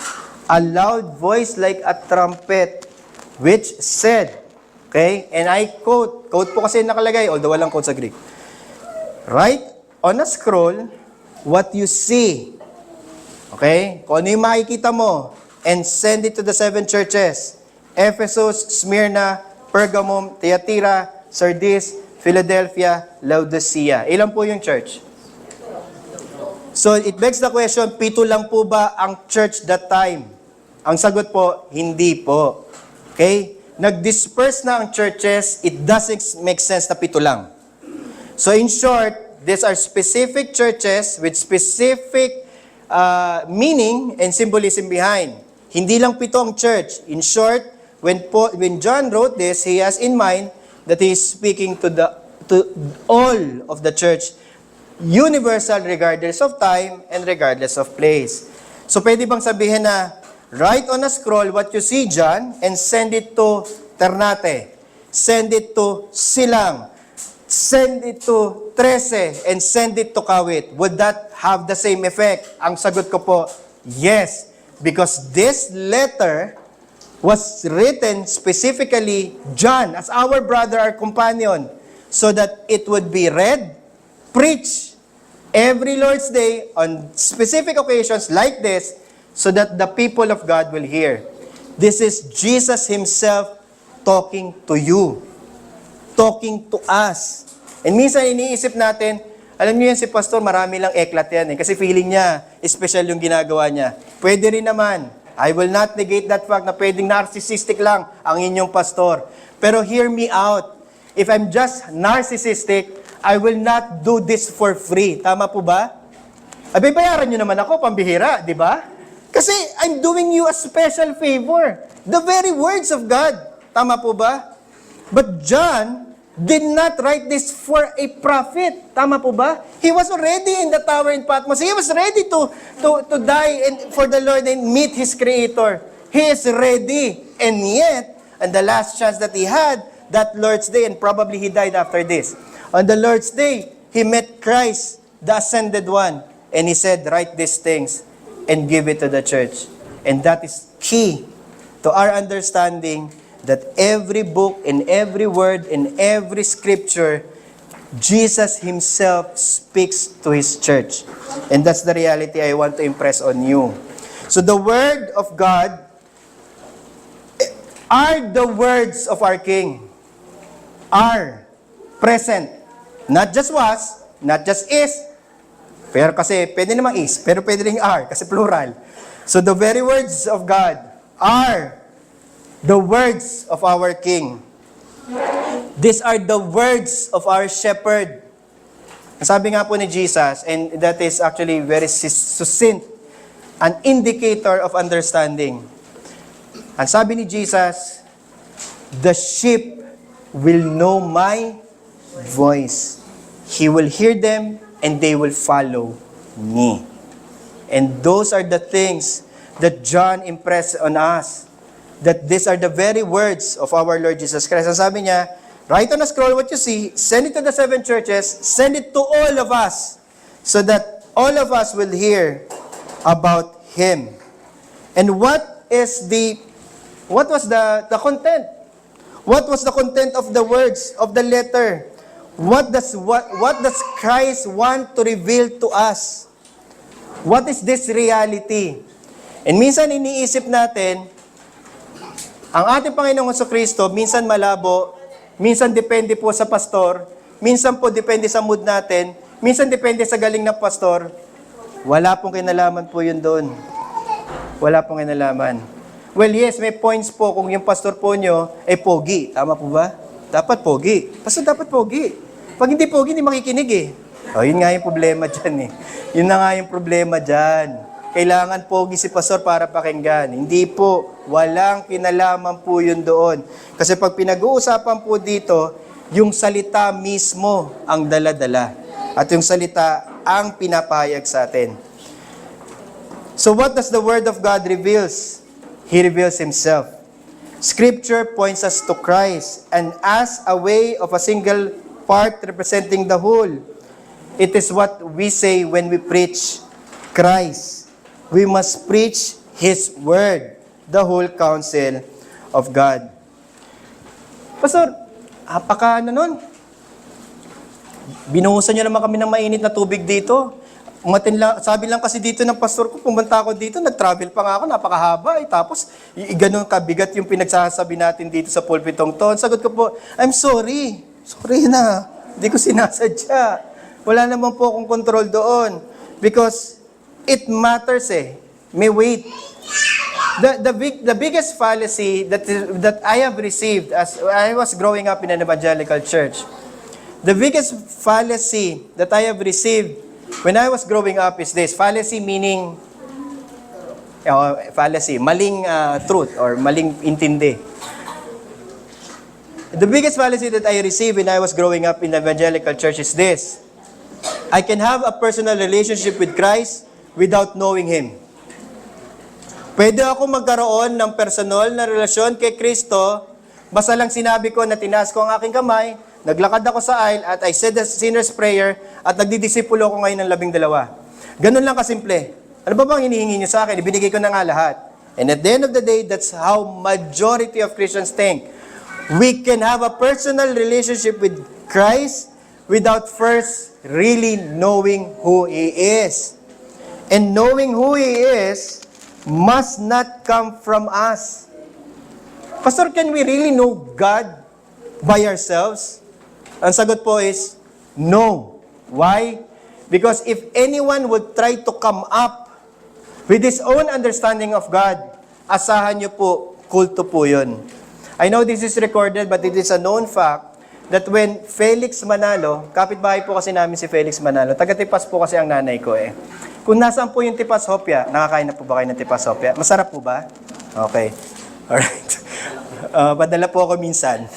a loud voice like a trumpet, which said, okay, and I quote po kasi nakalagay, although walang quote sa Greek. Write on a scroll what you see. Okay? Kung ano yung makikita mo, and send it to the 7 churches. Ephesus, Smyrna, Pergamum, Thyatira, Sardis, Philadelphia, Laodicea. Ilan po yung church? So, it begs the question, 7 lang po ba ang church that time? Ang sagot po, hindi po. Okay? Nag-disperse na ang churches, it doesn't make sense na 7 lang. So, in short, these are specific churches with specific meaning and symbolism behind. Hindi lang 7 ang church. In short, when John wrote this, he has in mind that he is speaking to all of the church, universal regardless of time and regardless of place. So pwede bang sabihin na, write on a scroll what you see, John, and send it to Ternate, send it to Silang, send it to Trece, and send it to Kawit. Would that have the same effect? Ang sagot ko po, yes. Because this letter was written specifically, John, as our brother, our companion, so that it would be read, preached, every Lord's Day on specific occasions like this, so that the people of God will hear. This is Jesus Himself talking to you, talking to us. And minsan iniisip natin, alam niyo yan si Pastor, marami lang eklat yan kasi feeling niya, special yung ginagawa niya. Pwede rin naman. I will not negate that fact na pwedeng narcissistic lang ang inyong pastor. Pero hear me out. If I'm just narcissistic, I will not do this for free. Tama po ba? Abay, bayaran nyo naman ako, pambihira, di ba? Kasi I'm doing you a special favor. The very words of God. Tama po ba? But John did not write this for a profit. Tama po ba? He was already in the tower in Patmos. He was ready to die and for the Lord and meet His Creator. He is ready. And yet, and the last chance that he had, that Lord's Day, and probably he died after this. On the Lord's Day, he met Christ the ascended one. And he said, write these things and give it to the church. And that is key to our understanding that every book and every word and every scripture, Jesus himself speaks to his church. And that's the reality I want to impress on you. So the word of God are the words of our King. Are present. Not just was, not just is, pero kasi pwede namang is, pero pwede rin are, kasi plural. So the very words of God are the words of our King. These are the words of our shepherd. Sabi nga po ni Jesus, and that is actually very succinct, an indicator of understanding. Ang sabi ni Jesus, the sheep will know my voice. He will hear them and they will follow me. And those are the things that John impressed on us. That these are the very words of our Lord Jesus Christ. Ang sabi niya, write on a scroll what you see, send it to the 7 churches, send it to all of us, so that all of us will hear about Him. And what was the content? What was the content of the words, of the letter? What does Christ want to reveal to us? What is this reality? And minsan iniisip natin, ang ating Panginoong Jesucristo, minsan malabo, minsan depende po sa pastor, minsan po depende sa mood natin, minsan depende sa galing ng pastor. Wala pong kinalaman po yun doon. Wala pong kinalaman. Well, yes, may points po kung yung pastor po nyo ay pogi. Tama po ba? Dapat pogi. Pastor, dapat pogi. Pag hindi pogi, hindi makikinig eh. O, yun nga yung problema dyan eh. Yun na nga yung problema dyan. Kailangan pogi si pastor para pakinggan. Hindi po. Walang kinalaman po yun doon. Kasi pag pinag-uusapan po dito, yung salita mismo ang dala-dala. At yung salita ang pinapahayag sa atin. So what does the Word of God reveals? He reveals Himself. Scripture points us to Christ, and as a way of a single part representing the whole. It is what we say when we preach Christ. We must preach His Word, the whole counsel of God. Pastor, nun? Binuhusan niyo naman kami ng mainit na tubig dito. Sabi lang kasi dito ng pastor ko, pumunta ako dito, nag-travel pa nga ako, napakahaba. Tapos, ganun kabigat yung pinagsasabi natin dito sa pulpitong to. Sagot ko po, I'm sorry. Sorry na. Hindi ko sinasadya. Wala naman po akong control doon. Because it matters eh. May weight. The biggest fallacy that I have received as I was growing up in an evangelical church, the biggest fallacy that I have received when I was growing up is this. Fallacy meaning, maling truth or maling intindi. The biggest fallacy that I received when I was growing up in the evangelical church is this. I can have a personal relationship with Christ without knowing Him. Pwede ako magkaroon ng personal na relasyon kay Kristo, basta lang sinabi ko na tinaas ko ang aking kamay, naglakad ako sa aisle at I said the sinner's prayer at nagdidisipulo ako ngayon ng 12. Ganun lang kasimple. Ano ba bang hinihingi niyo sa akin? Ibinigay ko na nga lahat. And at the end of the day, that's how majority of Christians think. We can have a personal relationship with Christ without first really knowing who He is. And knowing who He is must not come from us. Pastor, can we really know God by ourselves? Ang sagot po is, no. Why? Because if anyone would try to come up with his own understanding of God, asahan niyo po, kulto po yun. I know this is recorded, but it is a known fact that when Felix Manalo, kapitbahay po kasi namin si Felix Manalo, taga-Tipas po kasi ang nanay ko eh. Kung nasaan po yung Tipas Hopia, nakakain na po ba kayo ng Tipas Hopia? Masarap po ba? Okay. Alright. Padala po ako minsan.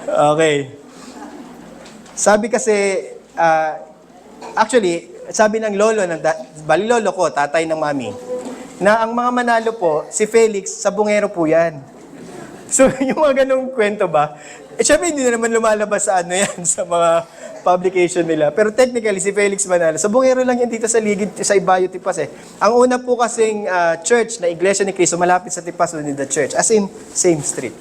Okay. Sabi kasi, actually, sabi ng lolo, bali lolo ko, tatay ng mami, na ang mga Manalo po, si Felix, sabungero po yan. So, yung mga ganung kwento ba, Syempre, hindi na naman lumalabas sa ano yan, sa mga publication nila. Pero technically, si Felix Manalo, sa bungero lang yan dito sa ligid, sa Ibayo, Tipas eh. Ang una po kasing church na Iglesia ni Cristo, malapit sa Tipas, the church. As in, same street.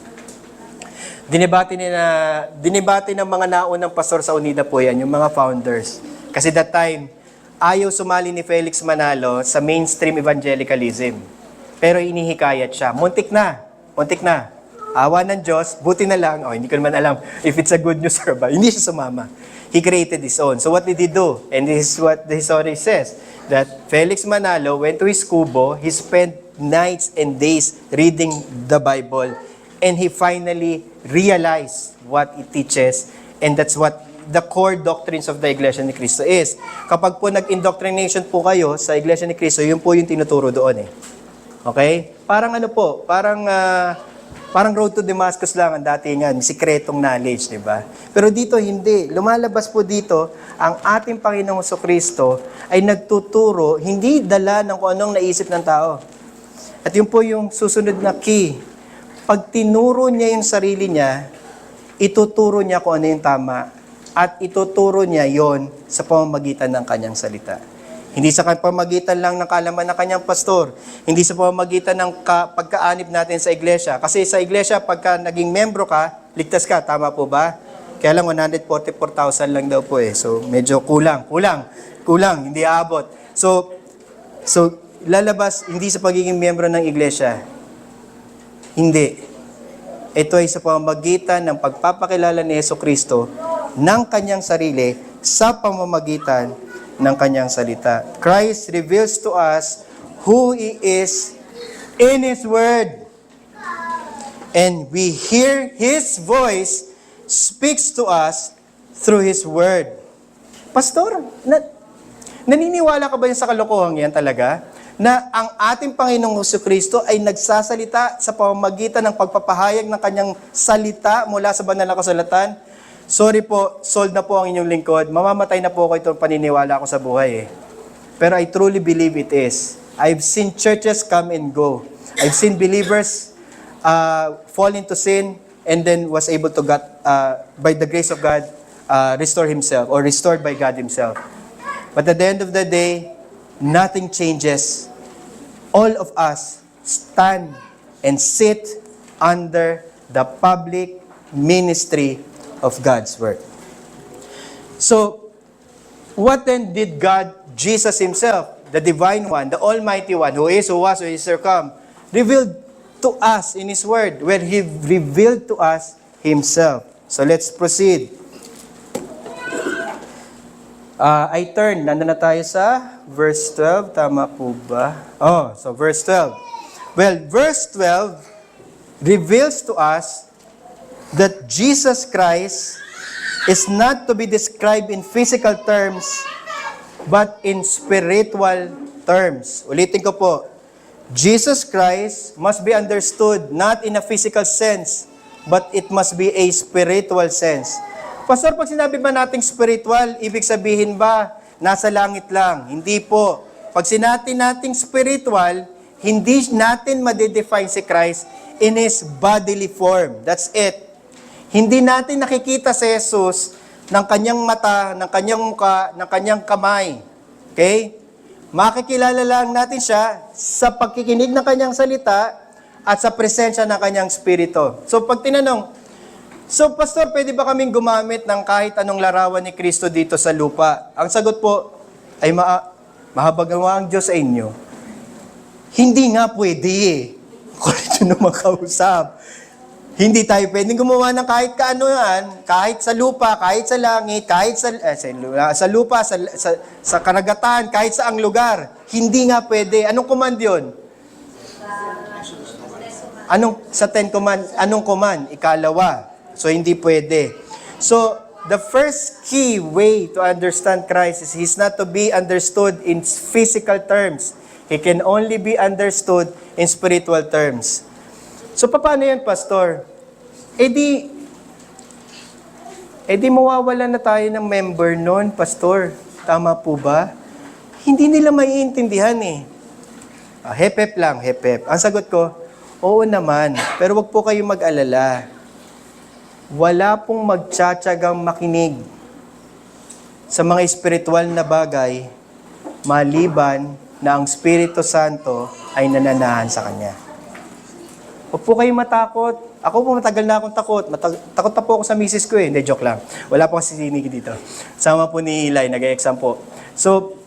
Dinibati ng mga naunang pastor sa Unida po yan, yung mga founders. Kasi that time, ayaw sumali ni Felix Manalo sa mainstream evangelicalism. Pero inihikayat siya. Muntik na. Awa ng Diyos, buti na lang, hindi ko naman alam if it's a good news or ba. Hindi siya sumama. He created his own. So what did he do? And this is what the history says, that Felix Manalo went to his kubo, he spent nights and days reading the Bible, and he finally realized what it teaches, and that's what the core doctrines of the Iglesia ni Cristo is. Kapag po nag-indoctrination po kayo sa Iglesia ni Cristo, yun po yung tinuturo doon eh. Okay? Parang ano po, parang road to Damascus lang ang datingan, sikretong knowledge, di ba? Pero dito hindi. Lumalabas po dito, ang ating Panginoong Jesucristo ay nagtuturo, hindi dala ng kung anong naisip ng tao. At yun po yung susunod na key. Pag tinuro niya yung sarili niya, ituturo niya kung ano yung tama. At ituturo niya yon sa pamamagitan ng kanyang salita. Hindi sa pamamagitan lang ng kaalaman ng kanyang pastor. Hindi sa pamamagitan ng pagkaanib natin sa iglesia. Kasi sa iglesia, pagka naging membro ka, ligtas ka. Tama po ba? Kaya lang 144,000 lang daw po eh. So medyo kulang. Hindi aabot. So lalabas, hindi sa pagiging membro ng iglesia. Hindi. Ito ay sa pamamagitan ng pagpapakilala ni Jesucristo ng kanyang sarili sa pamamagitan ng kanyang salita. Christ reveals to us who He is in His Word. And we hear His voice speaks to us through His Word. Pastor, naniniwala ka ba sa kalokohan yan talaga? Na ang ating Panginoong Jesucristo ay nagsasalita sa pamamagitan ng pagpapahayag ng kanyang salita mula sa banal na kasulatan? Sorry po, sold na po ang inyong lingkod. Mamamatay na po ako itong paniniwala ko sa buhay eh. Pero I truly believe it is. I've seen churches come and go. I've seen believers fall into sin and then was able to God, by the grace of God, restore himself or restored by God himself. But at the end of the day, nothing changes. All of us stand and sit under the public ministry of God's Word. So, what then did God, Jesus Himself, the Divine One, the Almighty One, who is, who was, who is to come, revealed to us in His Word, where He revealed to us Himself. So, let's proceed. Nandun na tayo sa verse 12. Tama po ba? So verse 12. Well, verse 12 reveals to us that Jesus Christ is not to be described in physical terms, but in spiritual terms. Ulitin ko po. Jesus Christ must be understood not in a physical sense, but it must be a spiritual sense. Pastor, pag sinabi ba nating spiritual, ibig sabihin ba nasa langit lang? Hindi po. Pag sinabi nating spiritual, hindi natin madedefine si Christ in His bodily form. That's it. Hindi natin nakikita si Jesus ng kanyang mata, ng kanyang muka, ng kanyang kamay. Okay? Makikilala lang natin siya sa pagkikinig ng kanyang salita at sa presensya ng kanyang spirito. So pag tinanong, Pastor, pwede ba kaming gumamit ng kahit anong larawan ni Kristo dito sa lupa? Ang sagot po ay mahabagawa ang Diyos sa inyo. Hindi nga pwede eh. Kung ito na makausap. Hindi tayo pwedeng gumawa ng kahit kaano yan, kahit sa lupa, kahit sa langit, kahit sa lupa, sa karagatan, kahit sa ang lugar. Hindi nga pwede. Anong command yun? Sa Ten Command, anong command? Ikalawa. So, hindi pwede. So, the first key way to understand Christ is He's not to be understood in physical terms. He can only be understood in spiritual terms. So, paano yan, Pastor? Eh di mawawala na tayo ng member nun, Pastor. Tama po ba? Hindi nila maiintindihan eh. Hep-hep lang, hep-hep. Ang sagot ko, oo naman, pero wag po kayo mag-alala. wala pong magtsatsagang makinig sa mga espiritual na bagay maliban na ang Espiritu Santo ay nananahan sa Kanya. Huwag po kayong matakot. Ako po matagal na akong takot. Takot na po ako sa misis ko eh. Hindi, joke lang. Wala po kasi sinig dito. Sama po ni Eli, nag-e-exam po. So,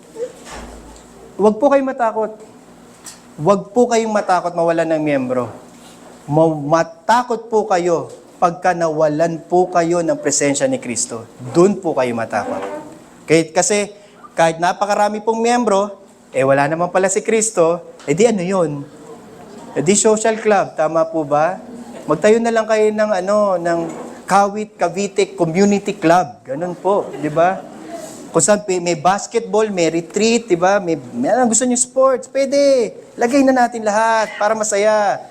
huwag po kayong matakot. Huwag po kayong matakot mawalan ng miyembro. Matakot po kayo pagka nawalan po kayo ng presensya ni Kristo. Doon po kayo matakot. Kasi kahit napakarami pong miyembro, wala naman pala si Kristo, di ano yun? Di social club, tama po ba? Magtayo na lang kayo ng Kawit Cavite Community Club. Ganun po, di ba? Kung saan may basketball, may retreat, di ba? May gusto niyo sports, pwede. Lagay na natin lahat para masaya.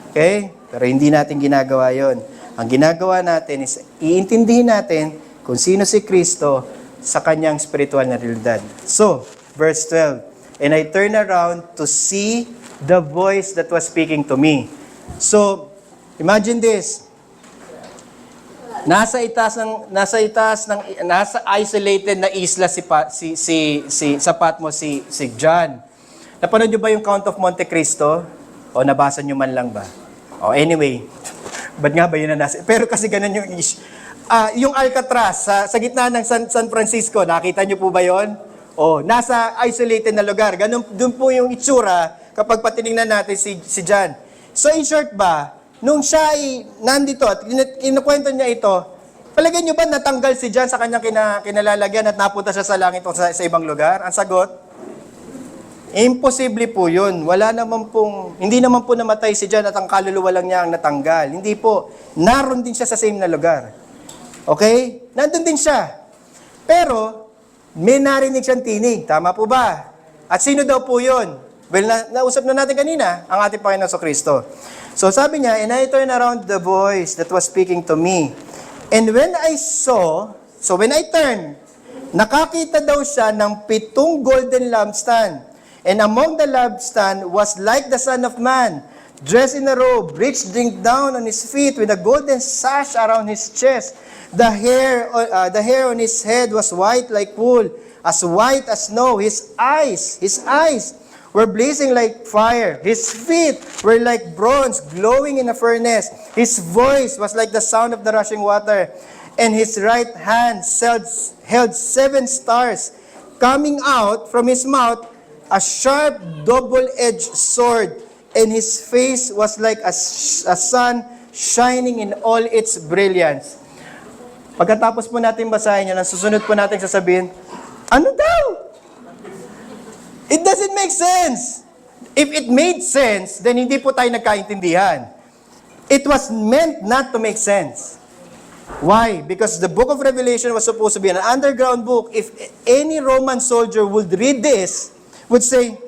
Okay? Pero hindi natin ginagawa yon. Ang ginagawa natin is iintindihin natin kung sino si Kristo sa kanyang spiritual na realidad. So, verse 12, "And I turned around to see the voice that was speaking to me." So, imagine this. Nasa isolated na isla sa Patmos si John. Napanood niyo ba yung Count of Monte Cristo? O nabasa niyo man lang ba? O anyway, ba't nga ba yun na nasa? Pero kasi ganun yung yung Alcatraz sa gitna ng San Francisco, nakita niyo po ba yon? O nasa isolated na lugar. Ganun doon po yung itsura kapag patinignan natin si John. So in short ba, nung siya ay nandito at kinukwento niya ito, palagay niyo ba natanggal si John sa kanyang kinalalagyan at napunta siya sa langit o sa ibang lugar? Ang sagot, imposible po yun. Hindi naman po namatay si John at ang kaluluwa lang niya ang natanggal. Hindi po. Naroon din siya sa same na lugar. Okay? Nandun din siya. Pero, may narinig siyang tinig. Tama po ba? At sino daw po yun? Well, nausap na natin kanina, ang ating Panginoon sa Kristo. So sabi niya, "And I turned around the voice that was speaking to me. And when I turned, nakakita daw siya ng 7 golden lampstand. And among the lampstand was like the Son of Man, dressed in a robe, reaching down on his feet with a golden sash around his chest. The hair on his head was white like wool, as white as snow. His eyes were blazing like fire. His feet were like bronze, glowing in a furnace. His voice was like the sound of the rushing water. And his right hand held 7 stars. Coming out from his mouth, a sharp, double-edged sword. And his face was like a sun shining in all its brilliance." Pagkatapos po natin basahin yan, ang susunod po natin sasabihin, ano daw? It doesn't make sense. If it made sense, then hindi po tayo nagkaintindihan. It was meant not to make sense. Why? Because the book of Revelation was supposed to be an underground book. If any Roman soldier would read this, would say,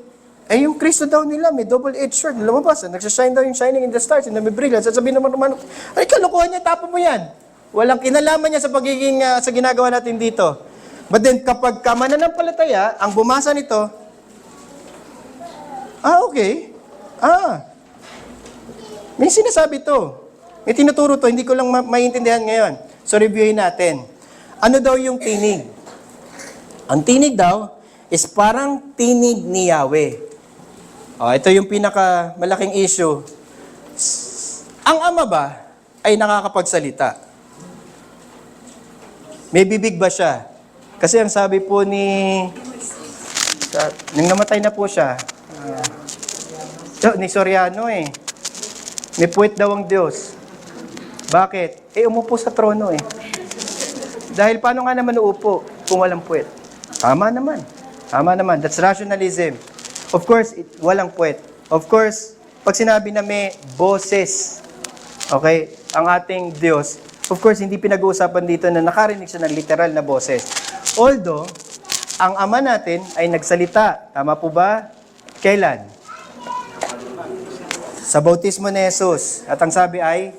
yung Kristo daw nila, may double-edged sword, lumabas, nagsashine daw yung shining in the stars, and may brilliance. Sasabihin naman, ay, kalukuhan niya, tapo mo yan. Walang kinalaman niya sa pagiging, sa ginagawa natin dito. But then, kapag mananampalataya, ang bumasa nito, okay. May sinasabi to. May tinuturo to, hindi ko lang maintindihan ngayon. So, reviewin natin. Ano daw yung tinig? Ang tinig daw is parang tinig ni Yahweh. Ito yung pinakamalaking issue. Ang Ama ba ay nakakapagsalita? May bibig ba siya? Kasi ang sabi po nung namatay na po siya, ni Soriano may puwet daw ang Diyos. Bakit? Umupo sa trono Dahil paano nga naman uupo kung walang puwet? Tama naman. That's rationalism. Of course, walang puwet. Of course, pag sinabi na may boses, okay, ang ating Diyos, of course, hindi pinag-uusapan dito na nakarinig siya ng literal na boses. Although, ang Ama natin ay nagsalita. Tama po ba? Kailan? Sa bautismo ni Jesus. At ang sabi ay,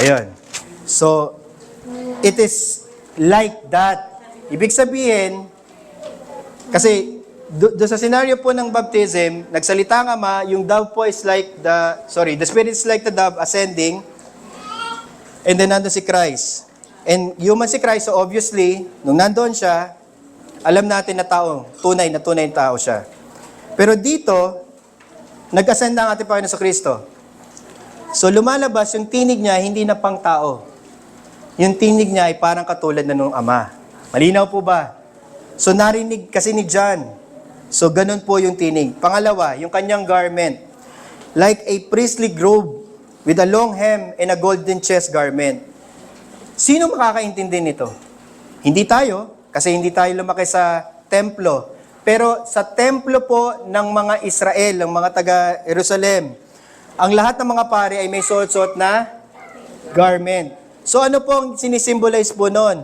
ayun. So, it is like that. Ibig sabihin, kasi do sa scenario po ng baptism, nagsalita ang Ama, yung dove po is like the Spirit is like the dove ascending, And then nandun si Christ. And human si Christ, so obviously, nung nandoon siya, alam natin na tao, tunay na tao siya. Pero dito, nag-ascend na ang ating Panginoon sa Kristo. So lumalabas yung tinig niya, hindi na pang tao. Yung tinig niya ay parang katulad na nung Ama. Malinaw po ba? So narinig kasi ni John. So ganun po yung tinig. Pangalawa, yung kanyang garment. Like a priestly robe with a long hem and a golden chest garment. Sino makakaintindi nito? Hindi tayo, kasi hindi tayo lumaki sa templo. Pero sa templo po ng mga Israel, ng mga taga-Jerusalem, ang lahat ng mga pare ay may suot-suot na garment. So ano po ang sinisimbolize po nun?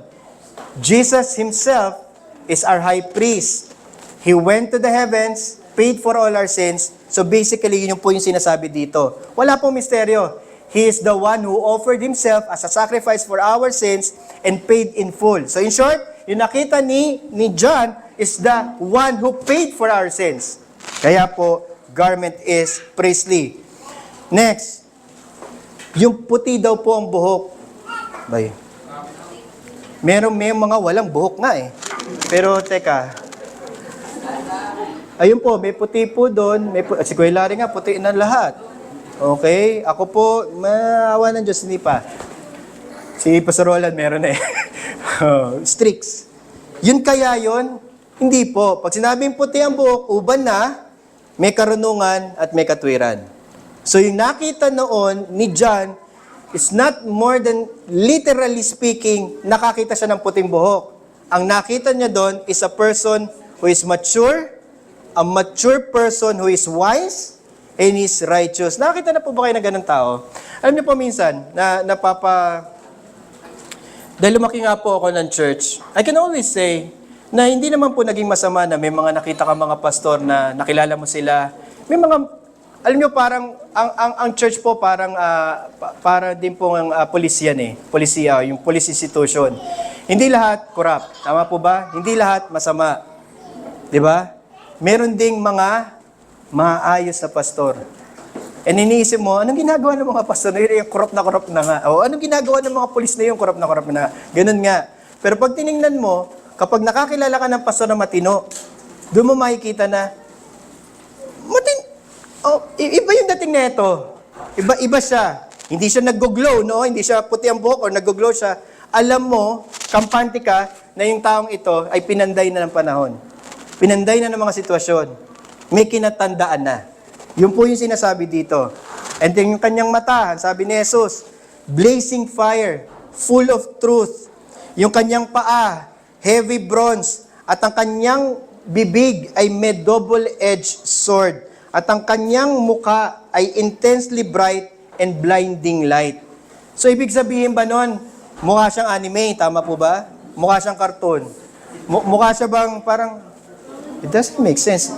Jesus Himself is our high priest. He went to the heavens, paid for all our sins. So basically, yun po yung sinasabi dito. Wala pong misteryo. He is the one who offered Himself as a sacrifice for our sins and paid in full. So in short, yung nakita ni John is the one who paid for our sins. Kaya po, garment is priestly. Next, yung puti daw po ang buhok. Bay. May mga walang buhok nga eh. Pero teka, ayun po, may puti po doon. Si Kuya Larry nga, puti na lahat. Okay, ako po, maawa ng Diyos, hindi pa. Si Pastor Roland, meron na eh. Strix. Yun kaya yun? Hindi po. Pag sinabing puti ang buhok, uban na, may karunungan at may katwiran. So yung nakita noon ni John is not more than literally speaking, nakakita siya ng puting buhok. Ang nakita niya doon is a person who is mature, a mature person who is wise, and is righteous. Nakita na po ba kayo na ganun tao? Alam niyo po minsan, dahil lumaki nga po ako ng church, I can always say, na hindi naman po naging masama na may mga nakita ka mga pastor na nakilala mo sila. May mga, alam niyo parang, ang church po parang, para din po ang police yan eh. Polisiya, yung police institution. Hindi lahat corrupt. Tama po ba? Hindi lahat masama. Di ba? Meron ding mga maayos na pastor. And iniisip mo, anong ginagawa ng mga pastor na yun? Yung corrupt na nga. O anong ginagawa ng mga polis na yun? Corrupt na. Ganun nga. Pero pag tiningnan mo, kapag nakakilala ka ng pastor na matino, doon mo makikita na, iba yung dating na ito. Iba siya. Hindi siya nag-glow, no? Hindi siya puti ang buhok or nag-glow siya. Alam mo, kampante ka na yung taong ito ay pinanday na ng panahon. Pinanday na ng mga sitwasyon. May kinatandaan na. Yun po yung sinasabi dito. And then yung kanyang mata, sabi ni Jesus, blazing fire, full of truth. Yung kanyang paa, heavy bronze. At ang kanyang bibig ay may double-edged sword. At ang kanyang muka ay intensely bright and blinding light. So ibig sabihin ba nun, mukha siyang anime, tama po ba? Mukha siyang cartoon. Mukha siya bang parang, it doesn't make sense.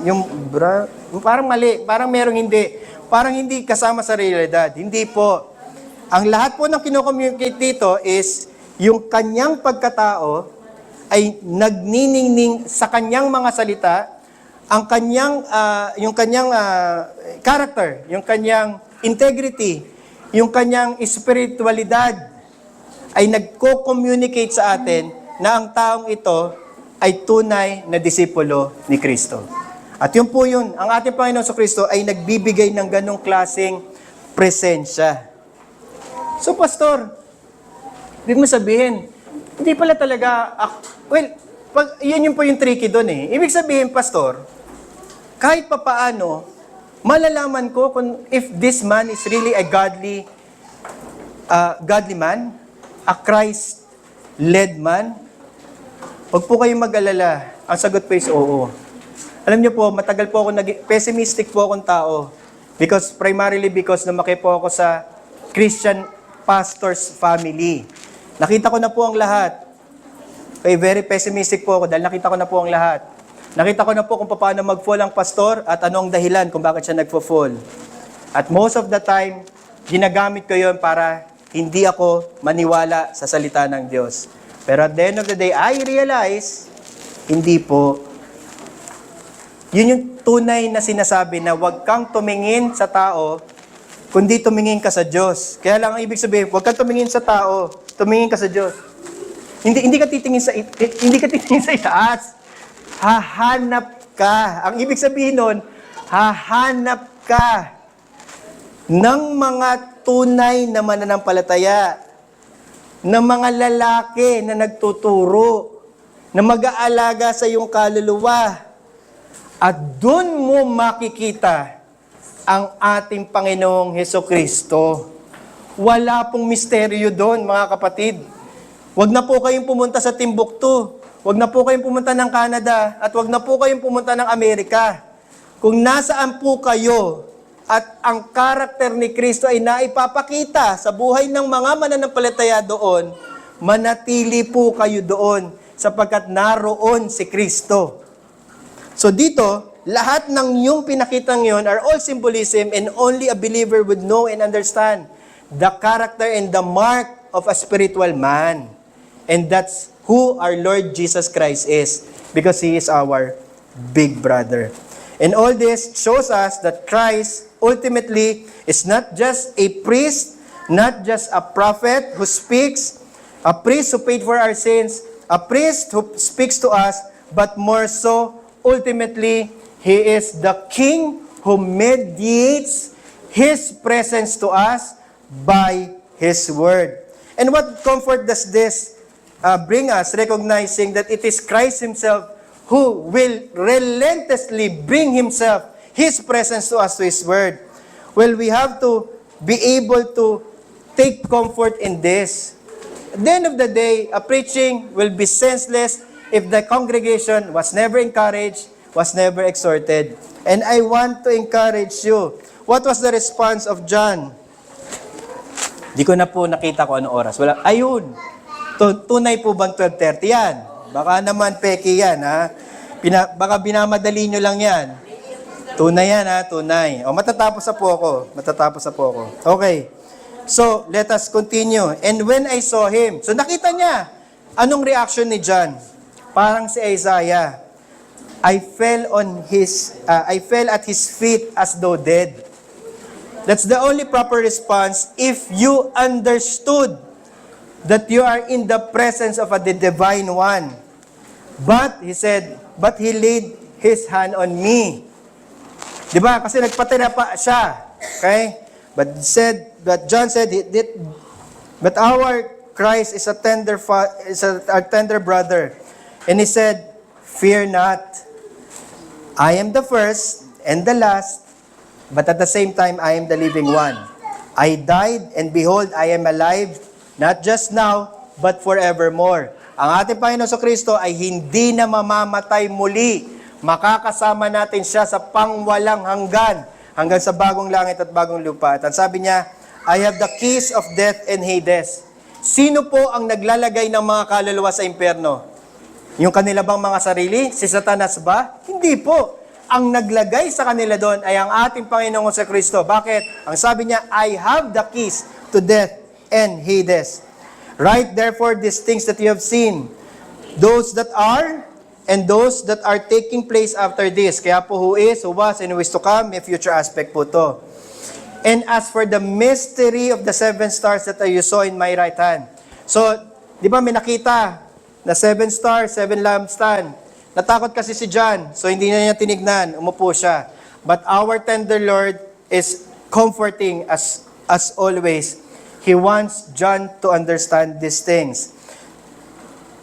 Parang mali, parang merong hindi. Parang hindi kasama sa realidad. Hindi po. Ang lahat po ng kino-communicate dito is yung kanyang pagkatao ay nagniningning sa kanyang mga salita, ang kanyang, yung kanyang character, yung kanyang integrity, yung kanyang spiritualidad ay nagko-communicate sa atin na ang taong ito ay tunay na disipulo ni Kristo. At yun po yun, ang ating Panginoon sa Kristo ay nagbibigay ng ganong klaseng presensya. So, Pastor, ibig mo sabihin, hindi pala talaga, yun po yung tricky doon eh. Ibig sabihin, Pastor, kahit papaano, malalaman ko kung if this man is really a godly man, a Christ-led man. Huwag po kayong mag-alala. Ang sagot po is oo. Alam niyo po, matagal po ako pessimistic po akong tao. Primarily because lumaki po ako sa Christian pastor's family. Nakita ko na po ang lahat. Okay, very pessimistic po ako dahil nakita ko na po ang lahat. Nakita ko na po kung paano mag-fall ang pastor at anong dahilan kung bakit siya nagfo-fall. At most of the time, ginagamit ko yun para hindi ako maniwala sa salita ng Diyos. Pero at the end of the day, I realize, hindi po. Yun yung tunay na sinasabi na huwag kang tumingin sa tao kundi tumingin ka sa Diyos. Kaya lang ang ibig sabihin, huwag kang tumingin sa tao, tumingin ka sa Diyos. Hindi ka titingin sa itaas. Hahanap ka. Ang ibig sabihin nun, hahanap ka ng mga tunay na mananampalataya, ng mga lalaki na nagtuturo, na mag-aalaga sa iyong kaluluwa. At doon mo makikita ang ating Panginoong Hesukristo. Wala pong misteryo doon, mga kapatid. Huwag na po kayong pumunta sa Timbuktu. Huwag na po kayong pumunta ng Canada. At huwag na po kayong pumunta ng Amerika. Kung nasaan po kayo at ang karakter ni Kristo ay naipapakita sa buhay ng mga mananampalataya doon, manatili po kayo doon sapagkat naroon si Kristo. So dito, lahat ng yung pinakitang yon are all symbolism and only a believer would know and understand the character and the mark of a spiritual man. And that's who our Lord Jesus Christ is, because He is our big brother. And all this shows us that Christ ultimately is not just a priest, not just a prophet who speaks, a priest who paid for our sins, a priest who speaks to us, but more so, ultimately, He is the King who mediates His presence to us by His Word. And what comfort does this bring us, recognizing that it is Christ Himself who will relentlessly bring Himself, His presence to us, to His Word? Well, we have to be able to take comfort in this. At the end of the day, a preaching will be senseless if the congregation was never encouraged, was never exhorted. And I want to encourage you. What was the response of John? Di ko na po nakita kung anong oras. Wala. Ayun. Tunay po bang 12:30 yan? Baka naman peki yan, ha? Baka binamadali nyo lang yan. Tunay yan, ha? Tunay. O, matatapos na po ako. Okay. So, let us continue. And when I saw him, so nakita niya, anong reaction ni John? Parang si Isaiah. I fell at his feet as though dead. That's the only proper response if you understood that you are in the presence of the Divine One. But, he said, but he laid his hand on me. Diba? Kasi nagpatira pa siya. Okay? But John said, but our Christ is a tender brother. And he said, fear not. I am the first and the last, but at the same time, I am the living one. I died, and behold, I am alive, not just now, but forevermore. Ang ating Panginoon sa Kristo ay hindi na mamamatay muli. Makakasama natin siya sa pangwalang hanggang sa bagong langit at bagong lupa. At sabi niya, I have the keys of death and Hades. Sino po ang naglalagay ng mga kaluluwa sa impyerno? Yung kanila bang mga sarili? Si Satanas ba? Hindi po. Ang naglagay sa kanila doon ay ang ating Panginoon sa Kristo. Bakit? Ang sabi niya, I have the keys to death and Hades. Write therefore these things that you have seen, those that are, and those that are taking place after this. Kaya po who is, who was, and who is to come, may future aspect po to. And as for the mystery of the 7 stars that you saw in my right hand. So, di ba may nakita na 7 stars, 7 lampstand. Natakot kasi si John, so hindi na niya tinignan, umupo siya. But our tender Lord is comforting as always. He wants John to understand these things.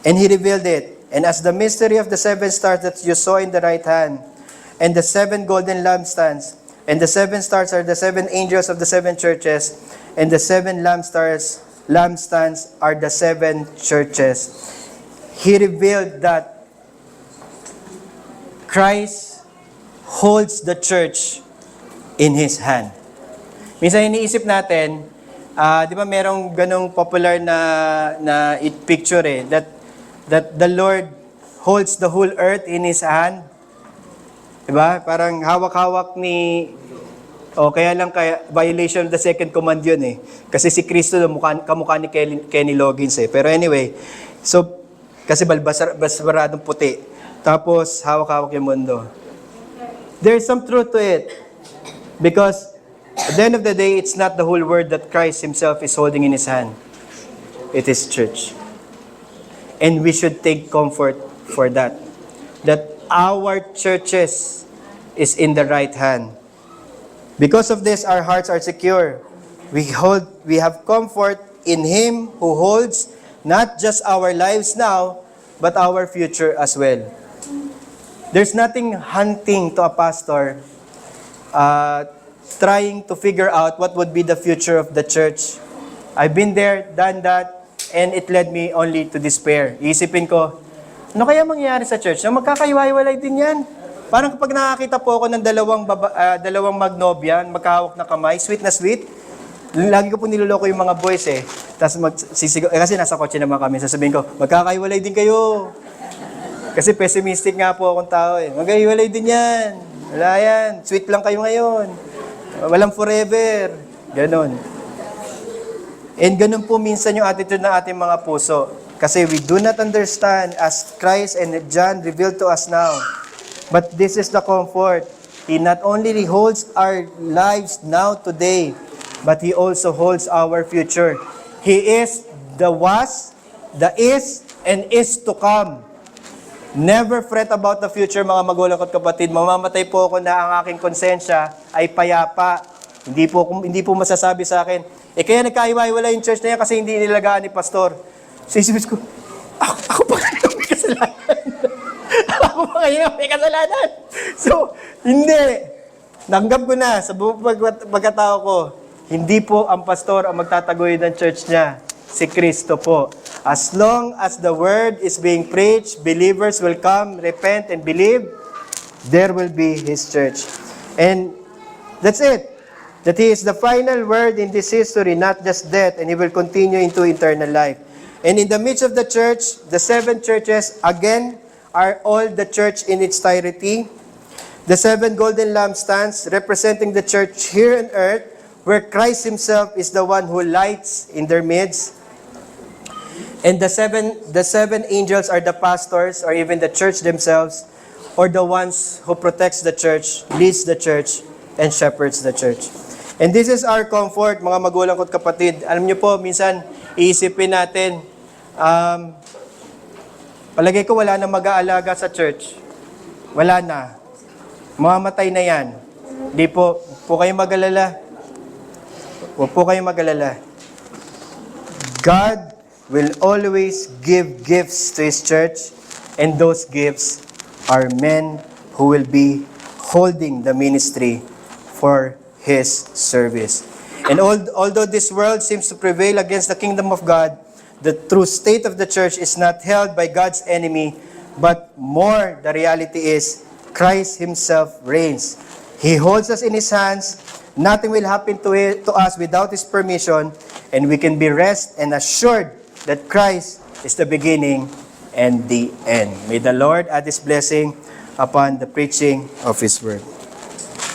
And he revealed it. And as the mystery of the 7 stars that you saw in the right hand, and the 7 golden lampstands, and the 7 stars are the 7 angels of the 7 churches, and the 7 lampstands are the 7 churches. He revealed that Christ holds the church in His hand. Minsan iniisip natin, di ba merong ganong popular na picture that the Lord holds the whole earth in His hand. Diba? Parang hawak-hawak kaya violation of the second command yun eh. Kasi si Kristo kamukha ni Kenny Loggins eh. Pero anyway, so, kasi basbaradong puti. Tapos, hawak-hawak yung mundo. There's some truth to it. Because At the end of the day, it's not the whole world that Christ Himself is holding in His hand. It is church. And we should take comfort for that. That our churches is in the right hand. Because of this, our hearts are secure. We have comfort in Him who holds not just our lives now, but our future as well. There's nothing hunting to a pastor trying to figure out what would be the future of the church. I've been there, done that, and it led me only to despair. Iisipin ko, ano kaya mangyayari sa church? Magkakaiwalay din yan. Parang kapag nakakita po ako ng dalawang magnobyan, magkahawak na kamay, sweet na sweet, lagi ko po niloloko yung mga boys eh. Tapos magsisigaw, kasi nasa kotse naman kami, sasabihin ko, magkakaiwalay din kayo. Kasi pessimistic nga po akong tao eh. Magkakaiwalay din yan. Wala yan. Sweet lang kayo ngayon. Walang forever. Ganon. And ganun po minsan yung attitude ng ating mga puso. Kasi we do not understand as Christ and John revealed to us now. But this is the comfort. He not only holds our lives now today, but He also holds our future. He is the was, the is, and is to come. Never fret about the future, mga magulang at kapatid. Mamamatay po ako na ang aking konsensya ay payapa. Hindi po masasabi sa akin, kaya nagkaiwaiwala yung church na yan kasi hindi nilagaan ni pastor. So isipin ko, ako pa kayo may kasalanan. Ako pa kayo may kasalanan. So, hindi. Nanggap ko na sa buong pagkatao ko, hindi po ang pastor ang magtataguyod ng church niya. Si Kristo po. As long as the word is being preached, believers will come, repent, and believe, there will be His church. And that's it. That He is the final word in this history, not just death, and He will continue into eternal life. And in the midst of the church, the 7 churches, again, are all the church in its entirety. The 7 golden lampstands representing the church here on earth, where Christ Himself is the one who lights in their midst. And the seven angels are the pastors or even the church themselves, or the ones who protects the church, leads the church, and shepherds the church. And this is our comfort, mga magulang ko't kapatid. Alam niyo po, minsan iisipin natin, palagay ko wala na mag-aalaga sa church. Wala na. Mamamatay na yan. Di po kayong mag-alala. Huwag po kayong mag-alala. God will always give gifts to His church, and those gifts are men who will be holding the ministry for His service. And although this world seems to prevail against the kingdom of God, the true state of the church is not held by God's enemy, but more the reality is Christ Himself reigns. He holds us in His hands. Nothing will happen to us without His permission, and we can be rest and assured that Christ is the beginning and the end. May the Lord add His blessing upon the preaching of His word.